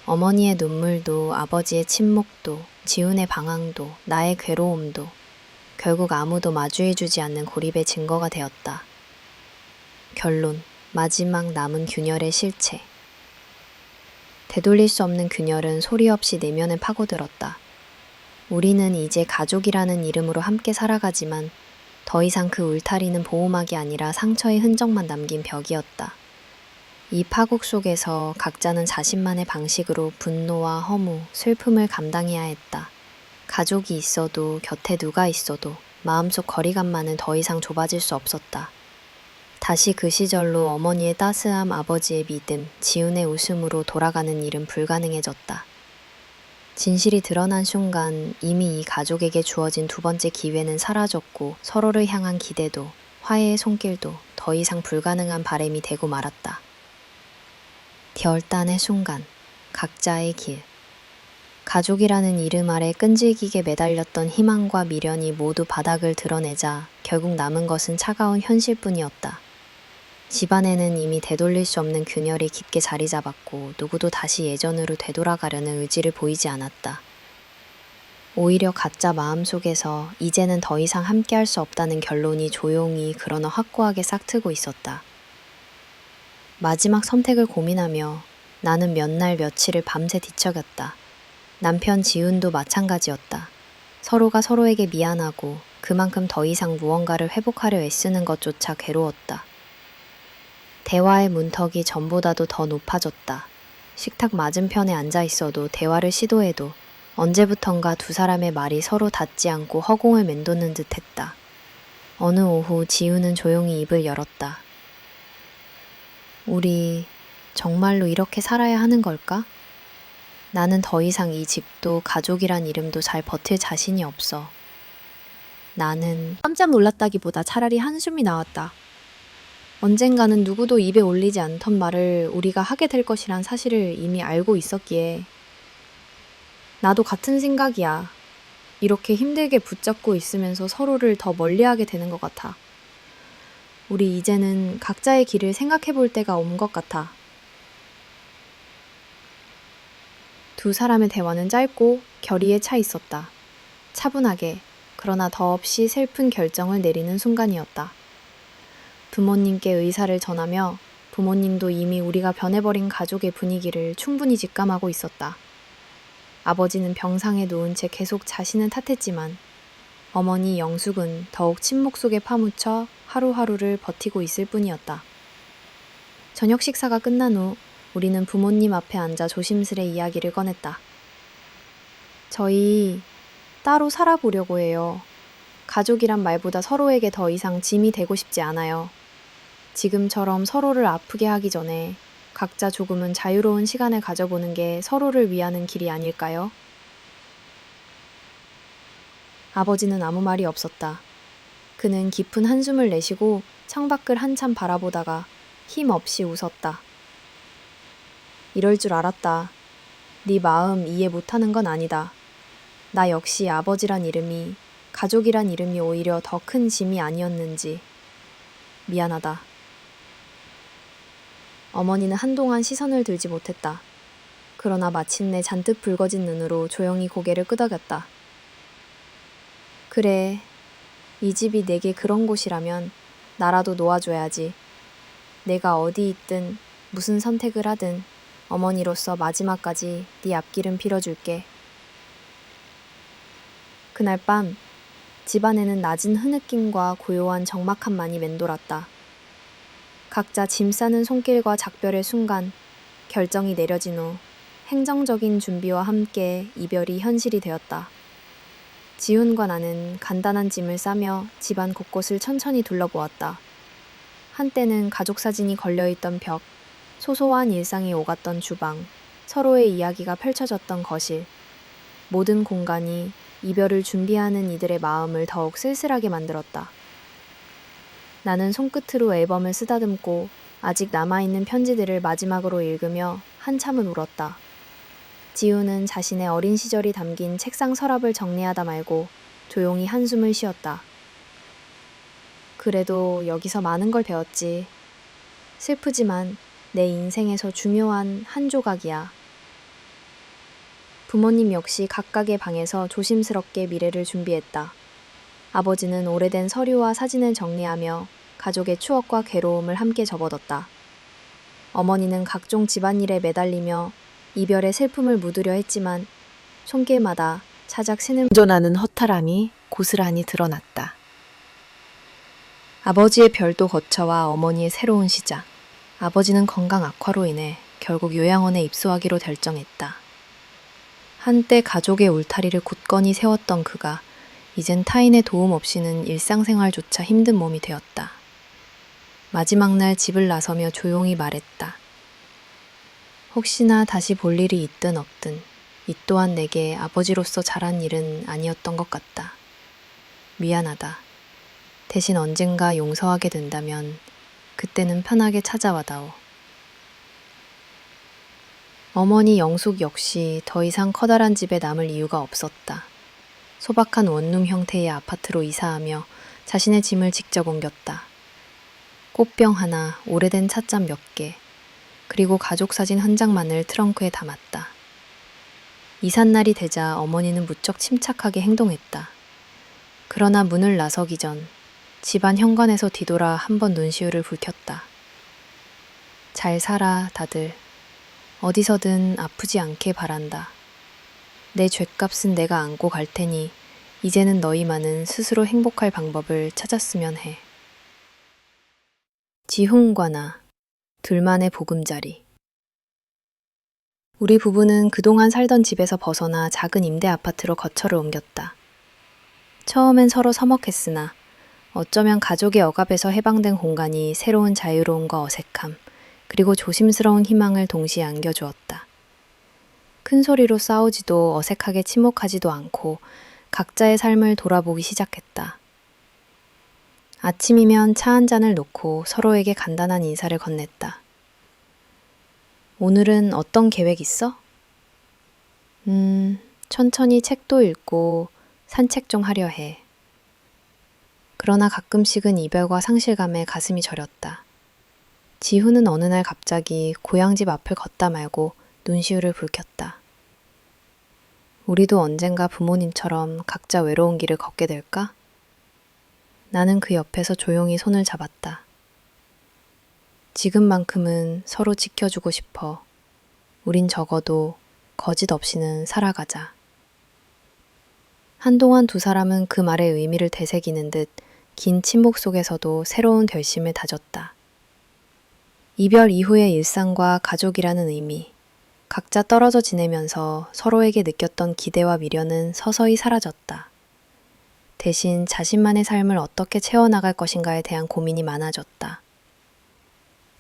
어머니의 눈물도 아버지의 침묵도 지훈의 방황도 나의 괴로움도 결국 아무도 마주해주지 않는 고립의 증거가 되었다. 결론, 마지막 남은 균열의 실체. 되돌릴 수 없는 균열은 소리 없이 내면을 파고들었다. 우리는 이제 가족이라는 이름으로 함께 살아가지만 더 이상 그 울타리는 보호막이 아니라 상처의 흔적만 남긴 벽이었다. 이 파국 속에서 각자는 자신만의 방식으로 분노와 허무, 슬픔을 감당해야 했다. 가족이 있어도 곁에 누가 있어도 마음속 거리감만은 더 이상 좁아질 수 없었다. 다시 그 시절로 어머니의 따스함, 아버지의 믿음, 지훈의 웃음으로 돌아가는 일은 불가능해졌다. 진실이 드러난 순간 이미 이 가족에게 주어진 두 번째 기회는 사라졌고 서로를 향한 기대도, 화해의 손길도 더 이상 불가능한 바람이 되고 말았다. 결단의 순간, 각자의 길. 가족이라는 이름 아래 끈질기게 매달렸던 희망과 미련이 모두 바닥을 드러내자 결국 남은 것은 차가운 현실뿐이었다. 집안에는 이미 되돌릴 수 없는 균열이 깊게 자리 잡았고 누구도 다시 예전으로 되돌아가려는 의지를 보이지 않았다. 오히려 각자 마음속에서 이제는 더 이상 함께할 수 없다는 결론이 조용히 그러나 확고하게 싹트고 있었다. 마지막 선택을 고민하며 나는 몇 날 며칠을 밤새 뒤척였다. 남편 지훈도 마찬가지였다. 서로가 서로에게 미안하고 그만큼 더 이상 무언가를 회복하려 애쓰는 것조차 괴로웠다. 대화의 문턱이 전보다도 더 높아졌다. 식탁 맞은편에 앉아 있어도 대화를 시도해도 언제부턴가 두 사람의 말이 서로 닿지 않고 허공을 맴도는 듯 했다. 어느 오후 지우는 조용히 입을 열었다. 우리 정말로 이렇게 살아야 하는 걸까? 나는 더 이상 이 집도 가족이란 이름도 잘 버틸 자신이 없어. 나는 깜짝 놀랐다기보다 차라리 한숨이 나왔다. 언젠가는 누구도 입에 올리지 않던 말을 우리가 하게 될 것이란 사실을 이미 알고 있었기에 나도 같은 생각이야. 이렇게 힘들게 붙잡고 있으면서 서로를 더 멀리하게 되는 것 같아. 우리 이제는 각자의 길을 생각해 볼 때가 온 것 같아. 두 사람의 대화는 짧고 결의에 차 있었다. 차분하게, 그러나 더없이 슬픈 결정을 내리는 순간이었다. 부모님께 의사를 전하며 부모님도 이미 우리가 변해버린 가족의 분위기를 충분히 직감하고 있었다. 아버지는 병상에 누운 채 계속 자신을 탓했지만 어머니 영숙은 더욱 침묵 속에 파묻혀 하루하루를 버티고 있을 뿐이었다. 저녁 식사가 끝난 후 우리는 부모님 앞에 앉아 조심스레 이야기를 꺼냈다. 저희 따로 살아보려고 해요. 가족이란 말보다 서로에게 더 이상 짐이 되고 싶지 않아요. 지금처럼 서로를 아프게 하기 전에 각자 조금은 자유로운 시간을 가져보는 게 서로를 위하는 길이 아닐까요? 아버지는 아무 말이 없었다. 그는 깊은 한숨을 내쉬고 창밖을 한참 바라보다가 힘없이 웃었다. 이럴 줄 알았다. 네 마음 이해 못하는 건 아니다. 나 역시 아버지란 이름이, 가족이란 이름이 오히려 더 큰 짐이 아니었는지. 미안하다. 어머니는 한동안 시선을 들지 못했다. 그러나 마침내 잔뜩 붉어진 눈으로 조용히 고개를 끄덕였다. 그래, 이 집이 내게 그런 곳이라면 나라도 놓아줘야지. 내가 어디 있든 무슨 선택을 하든 어머니로서 마지막까지 네 앞길은 빌어줄게. 그날 밤 집안에는 낮은 흐느낌과 고요한 적막함만이 맴돌았다. 각자 짐 싸는 손길과 작별의 순간 결정이 내려진 후 행정적인 준비와 함께 이별이 현실이 되었다. 지훈과 나는 간단한 짐을 싸며 집안 곳곳을 천천히 둘러보았다. 한때는 가족 사진이 걸려있던 벽, 소소한 일상이 오갔던 주방, 서로의 이야기가 펼쳐졌던 거실. 모든 공간이 이별을 준비하는 이들의 마음을 더욱 쓸쓸하게 만들었다. 나는 손끝으로 앨범을 쓰다듬고 아직 남아있는 편지들을 마지막으로 읽으며 한참을 울었다. 지우는 자신의 어린 시절이 담긴 책상 서랍을 정리하다 말고 조용히 한숨을 쉬었다. 그래도 여기서 많은 걸 배웠지. 슬프지만 내 인생에서 중요한 한 조각이야. 부모님 역시 각각의 방에서 조심스럽게 미래를 준비했다. 아버지는 오래된 서류와 사진을 정리하며 가족의 추억과 괴로움을 함께 접어뒀다. 어머니는 각종 집안일에 매달리며 이별의 슬픔을 묻으려 했지만 손길마다 차작 스는 존하는 허탈함이 고스란히 드러났다. 아버지의 별도 거처와 어머니의 새로운 시작. 아버지는 건강 악화로 인해 결국 요양원에 입소하기로 결정했다. 한때 가족의 울타리를 굳건히 세웠던 그가 이젠 타인의 도움 없이는 일상생활조차 힘든 몸이 되었다. 마지막 날 집을 나서며 조용히 말했다. 혹시나 다시 볼 일이 있든 없든 이 또한 내게 아버지로서 잘한 일은 아니었던 것 같다. 미안하다. 대신 언젠가 용서하게 된다면 그때는 편하게 찾아와다오. 어머니 영숙 역시 더 이상 커다란 집에 남을 이유가 없었다. 소박한 원룸 형태의 아파트로 이사하며 자신의 짐을 직접 옮겼다. 꽃병 하나, 오래된 찻잔 몇 개, 그리고 가족 사진 한 장만을 트렁크에 담았다. 이삿날이 되자 어머니는 무척 침착하게 행동했다. 그러나 문을 나서기 전 집안 현관에서 뒤돌아 한번 눈시울을 붉혔다. 잘 살아, 다들. 어디서든 아프지 않게 바란다. 내 죗값은 내가 안고 갈 테니 이제는 너희만은 스스로 행복할 방법을 찾았으면 해. 지훈과 나, 둘만의 보금자리. 우리 부부는 그동안 살던 집에서 벗어나 작은 임대 아파트로 거처를 옮겼다. 처음엔 서로 서먹했으나 어쩌면 가족의 억압에서 해방된 공간이 새로운 자유로움과 어색함, 그리고 조심스러운 희망을 동시에 안겨주었다. 큰 소리로 싸우지도 어색하게 침묵하지도 않고 각자의 삶을 돌아보기 시작했다. 아침이면 차 한 잔을 놓고 서로에게 간단한 인사를 건넸다. 오늘은 어떤 계획 있어? 천천히 책도 읽고 산책 좀 하려 해. 그러나 가끔씩은 이별과 상실감에 가슴이 저렸다. 지훈은 어느 날 갑자기 고향집 앞을 걷다 말고 눈시울을 붉혔다. 우리도 언젠가 부모님처럼 각자 외로운 길을 걷게 될까? 나는 그 옆에서 조용히 손을 잡았다. 지금만큼은 서로 지켜주고 싶어. 우린 적어도 거짓 없이는 살아가자. 한동안 두 사람은 그 말의 의미를 되새기는 듯 긴 침묵 속에서도 새로운 결심을 다졌다. 이별 이후의 일상과 가족이라는 의미, 각자 떨어져 지내면서 서로에게 느꼈던 기대와 미련은 서서히 사라졌다. 대신 자신만의 삶을 어떻게 채워나갈 것인가에 대한 고민이 많아졌다.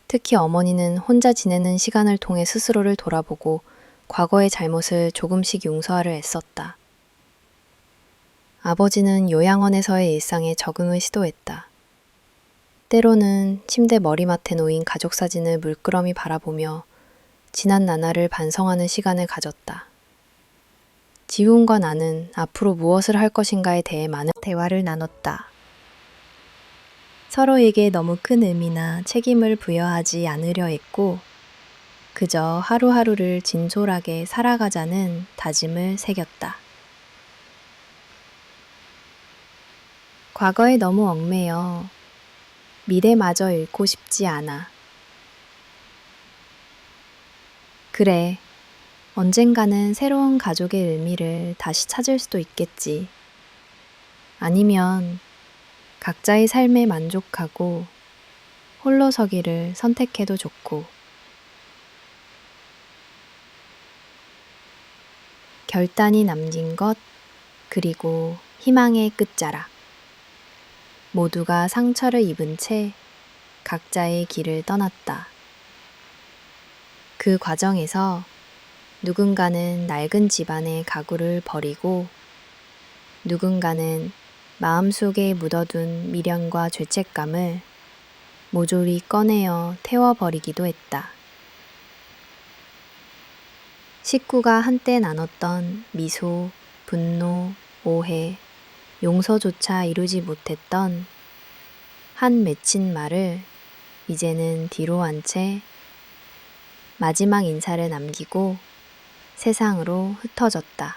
특히 어머니는 혼자 지내는 시간을 통해 스스로를 돌아보고 과거의 잘못을 조금씩 용서하려 애썼다. 아버지는 요양원에서의 일상에 적응을 시도했다. 때로는 침대 머리맡에 놓인 가족 사진을 물끄러미 바라보며 지난 나날을 반성하는 시간을 가졌다. 지훈과 나는 앞으로 무엇을 할 것인가에 대해 많은 대화를 나눴다. 서로에게 너무 큰 의미나 책임을 부여하지 않으려 했고, 그저 하루하루를 진솔하게 살아가자는 다짐을 새겼다. 과거에 너무 얽매여 미래마저 잃고 싶지 않아. 그래, 언젠가는 새로운 가족의 의미를 다시 찾을 수도 있겠지. 아니면 각자의 삶에 만족하고 홀로 서기를 선택해도 좋고. 결단이 남긴 것, 그리고 희망의 끝자락. 모두가 상처를 입은 채 각자의 길을 떠났다. 그 과정에서 누군가는 낡은 집안의 가구를 버리고 누군가는 마음속에 묻어둔 미련과 죄책감을 모조리 꺼내어 태워버리기도 했다. 식구가 한때 나눴던 미소, 분노, 오해, 용서조차 이루지 못했던 한 맺힌 말을 이제는 뒤로 한 채 마지막 인사를 남기고 세상으로 흩어졌다.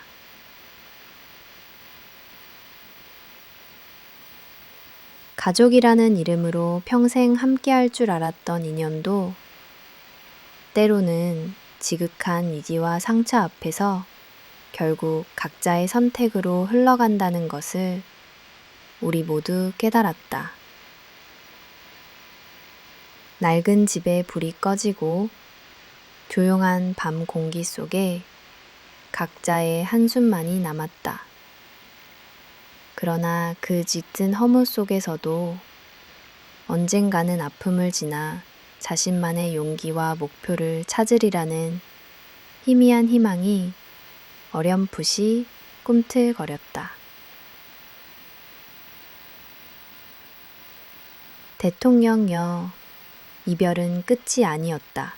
가족이라는 이름으로 평생 함께할 줄 알았던 인연도 때로는 지극한 위기와 상처 앞에서 결국 각자의 선택으로 흘러간다는 것을 우리 모두 깨달았다. 낡은 집에 불이 꺼지고 조용한 밤 공기 속에 각자의 한숨만이 남았다. 그러나 그 짙은 허무 속에서도 언젠가는 아픔을 지나 자신만의 용기와 목표를 찾으리라는 희미한 희망이 어렴풋이 꿈틀거렸다. 대통령여, 이별은 끝이 아니었다.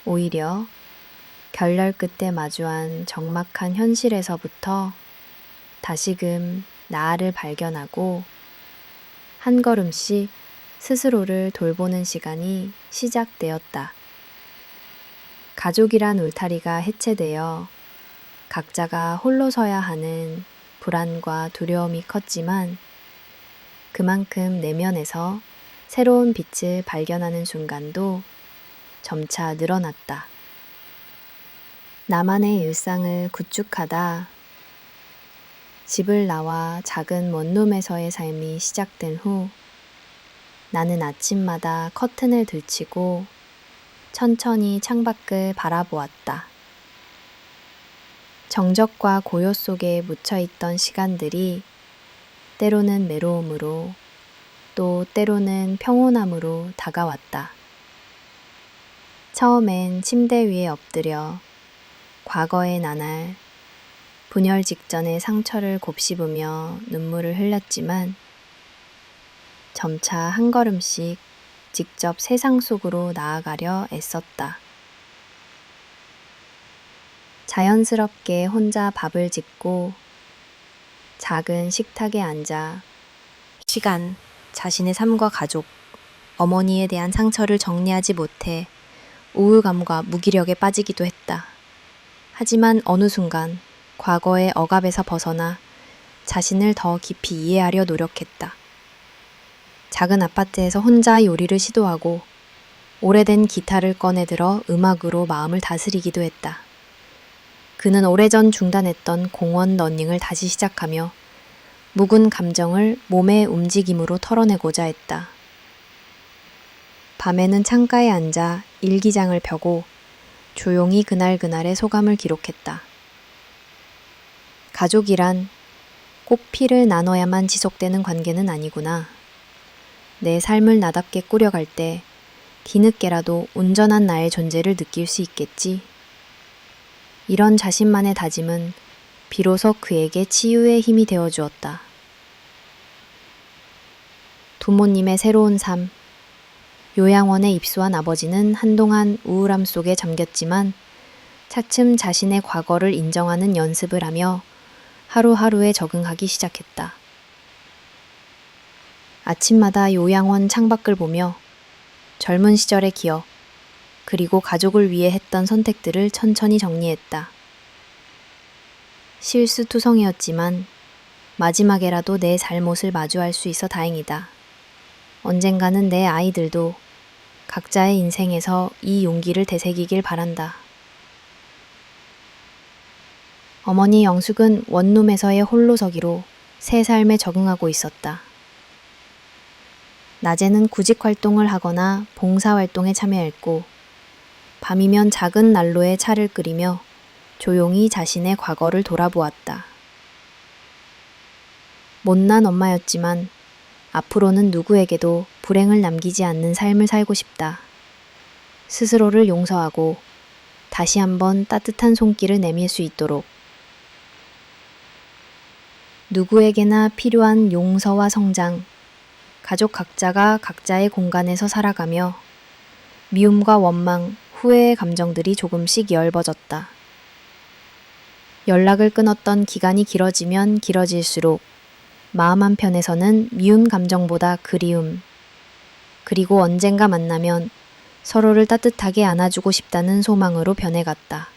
오히려 결렬 끝에 마주한 적막한 현실에서부터 다시금 나를 발견하고 한 걸음씩 스스로를 돌보는 시간이 시작되었다. 가족이란 울타리가 해체되어 각자가 홀로 서야 하는 불안과 두려움이 컸지만 그만큼 내면에서 새로운 빛을 발견하는 순간도 점차 늘어났다. 나만의 일상을 구축하다 집을 나와 작은 원룸에서의 삶이 시작된 후 나는 아침마다 커튼을 들치고 천천히 창밖을 바라보았다. 정적과 고요 속에 묻혀있던 시간들이 때로는 외로움으로 또 때로는 평온함으로 다가왔다. 처음엔 침대 위에 엎드려 과거의 나날, 분열 직전의 상처를 곱씹으며 눈물을 흘렸지만 점차 한 걸음씩 직접 세상 속으로 나아가려 애썼다. 자연스럽게 혼자 밥을 짓고 작은 식탁에 앉아 시간, 자신의 삶과 가족, 어머니에 대한 상처를 정리하지 못해 우울감과 무기력에 빠지기도 했다. 하지만 어느 순간 과거의 억압에서 벗어나 자신을 더 깊이 이해하려 노력했다. 작은 아파트에서 혼자 요리를 시도하고 오래된 기타를 꺼내들어 음악으로 마음을 다스리기도 했다. 그는 오래전 중단했던 공원 러닝을 다시 시작하며 묵은 감정을 몸의 움직임으로 털어내고자 했다. 밤에는 창가에 앉아 일기장을 펴고 조용히 그날그날의 소감을 기록했다. 가족이란 꼭 피를 나눠야만 지속되는 관계는 아니구나. 내 삶을 나답게 꾸려갈 때 뒤늦게라도 온전한 나의 존재를 느낄 수 있겠지. 이런 자신만의 다짐은 비로소 그에게 치유의 힘이 되어 주었다. 부모님의 새로운 삶. 요양원에 입소한 아버지는 한동안 우울함 속에 잠겼지만 차츰 자신의 과거를 인정하는 연습을 하며 하루하루에 적응하기 시작했다. 아침마다 요양원 창밖을 보며 젊은 시절의 기억, 그리고 가족을 위해 했던 선택들을 천천히 정리했다. 실수투성이었지만 마지막에라도 내 잘못을 마주할 수 있어 다행이다. 언젠가는 내 아이들도 각자의 인생에서 이 용기를 되새기길 바란다. 어머니 영숙은 원룸에서의 홀로서기로 새 삶에 적응하고 있었다. 낮에는 구직 활동을 하거나 봉사 활동에 참여했고, 밤이면 작은 난로에 차를 끓이며 조용히 자신의 과거를 돌아보았다. 못난 엄마였지만 앞으로는 누구에게도 불행을 남기지 않는 삶을 살고 싶다. 스스로를 용서하고 다시 한번 따뜻한 손길을 내밀 수 있도록. 누구에게나 필요한 용서와 성장, 가족 각자가 각자의 공간에서 살아가며 미움과 원망, 후회의 감정들이 조금씩 엷어졌다. 연락을 끊었던 기간이 길어지면 길어질수록 마음 한편에서는 미운 감정보다 그리움, 그리고 언젠가 만나면 서로를 따뜻하게 안아주고 싶다는 소망으로 변해갔다.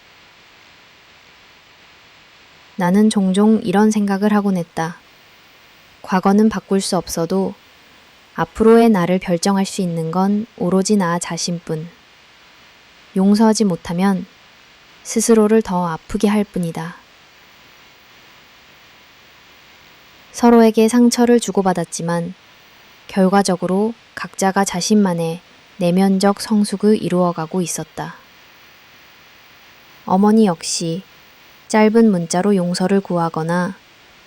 나는 종종 이런 생각을 하곤 했다. 과거는 바꿀 수 없어도 앞으로의 나를 결정할 수 있는 건 오로지 나 자신뿐. 용서하지 못하면 스스로를 더 아프게 할 뿐이다. 서로에게 상처를 주고받았지만 결과적으로 각자가 자신만의 내면적 성숙을 이루어가고 있었다. 어머니 역시 짧은 문자로 용서를 구하거나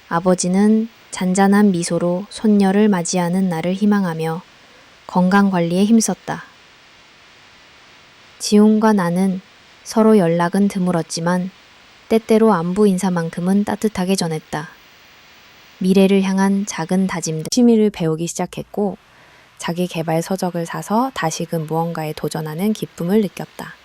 아버지는 잔잔한 미소로 손녀를 맞이하는 날을 희망하며 건강관리에 힘썼다. 지훈과 나는 서로 연락은 드물었지만 때때로 안부 인사만큼은 따뜻하게 전했다. 미래를 향한 작은 다짐들, 취미를 배우기 시작했고 자기 개발 서적을 사서 다시금 무언가에 도전하는 기쁨을 느꼈다.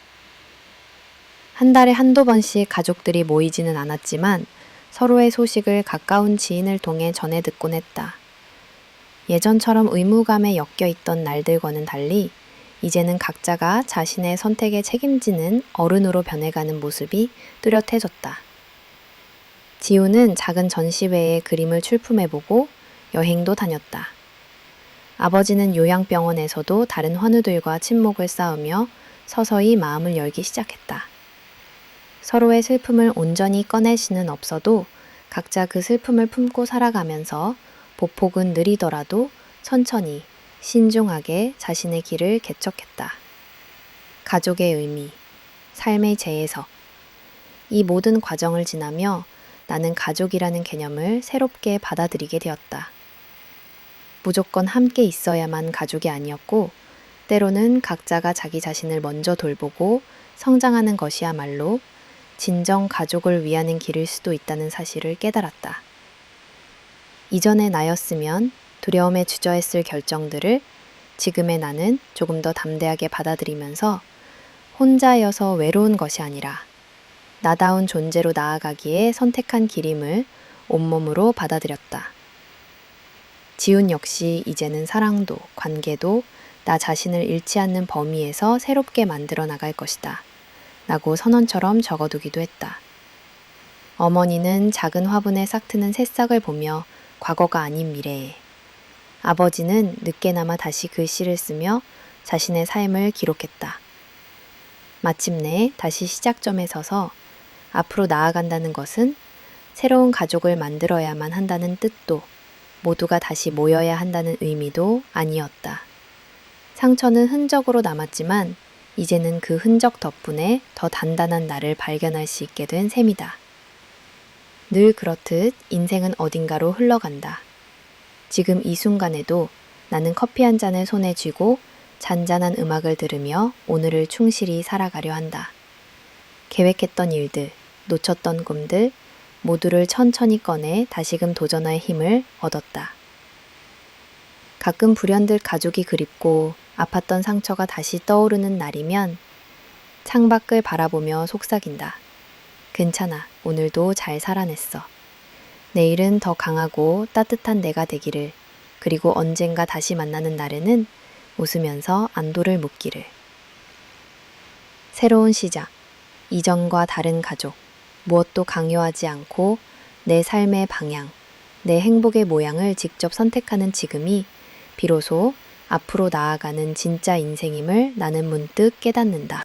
한 달에 한두 번씩 가족들이 모이지는 않았지만 서로의 소식을 가까운 지인을 통해 전해 듣곤 했다. 예전처럼 의무감에 엮여 있던 날들과는 달리 이제는 각자가 자신의 선택에 책임지는 어른으로 변해가는 모습이 뚜렷해졌다. 지우는 작은 전시회에 그림을 출품해보고 여행도 다녔다. 아버지는 요양병원에서도 다른 환우들과 친목을 쌓으며 서서히 마음을 열기 시작했다. 서로의 슬픔을 온전히 꺼낼 수는 없어도 각자 그 슬픔을 품고 살아가면서 보폭은 느리더라도 천천히 신중하게 자신의 길을 개척했다. 가족의 의미, 삶의 재해석. 이 모든 과정을 지나며 나는 가족이라는 개념을 새롭게 받아들이게 되었다. 무조건 함께 있어야만 가족이 아니었고, 때로는 각자가 자기 자신을 먼저 돌보고 성장하는 것이야말로 진정 가족을 위하는 길일 수도 있다는 사실을 깨달았다. 이전의 나였으면 두려움에 주저했을 결정들을 지금의 나는 조금 더 담대하게 받아들이면서 혼자여서 외로운 것이 아니라 나다운 존재로 나아가기에 선택한 길임을 온몸으로 받아들였다. 지훈 역시 이제는 사랑도 관계도 나 자신을 잃지 않는 범위에서 새롭게 만들어 나갈 것이다. 라고 선언처럼 적어두기도 했다. 어머니는 작은 화분에 싹트는 새싹을 보며 과거가 아닌 미래에, 아버지는 늦게나마 다시 글씨를 쓰며 자신의 삶을 기록했다. 마침내 다시 시작점에 서서 앞으로 나아간다는 것은 새로운 가족을 만들어야만 한다는 뜻도 모두가 다시 모여야 한다는 의미도 아니었다. 상처는 흔적으로 남았지만 이제는 그 흔적 덕분에 더 단단한 나를 발견할 수 있게 된 셈이다. 늘 그렇듯 인생은 어딘가로 흘러간다. 지금 이 순간에도 나는 커피 한 잔을 손에 쥐고 잔잔한 음악을 들으며 오늘을 충실히 살아가려 한다. 계획했던 일들, 놓쳤던 꿈들 모두를 천천히 꺼내 다시금 도전할 힘을 얻었다. 가끔 불현듯 가족이 그립고 아팠던 상처가 다시 떠오르는 날이면 창밖을 바라보며 속삭인다. 괜찮아, 오늘도 잘 살아냈어. 내일은 더 강하고 따뜻한 내가 되기를, 그리고 언젠가 다시 만나는 날에는 웃으면서 안도를 묻기를. 새로운 시작, 이전과 다른 가족, 무엇도 강요하지 않고 내 삶의 방향, 내 행복의 모양을 직접 선택하는 지금이 비로소 앞으로 나아가는 진짜 인생임을 나는 문득 깨닫는다.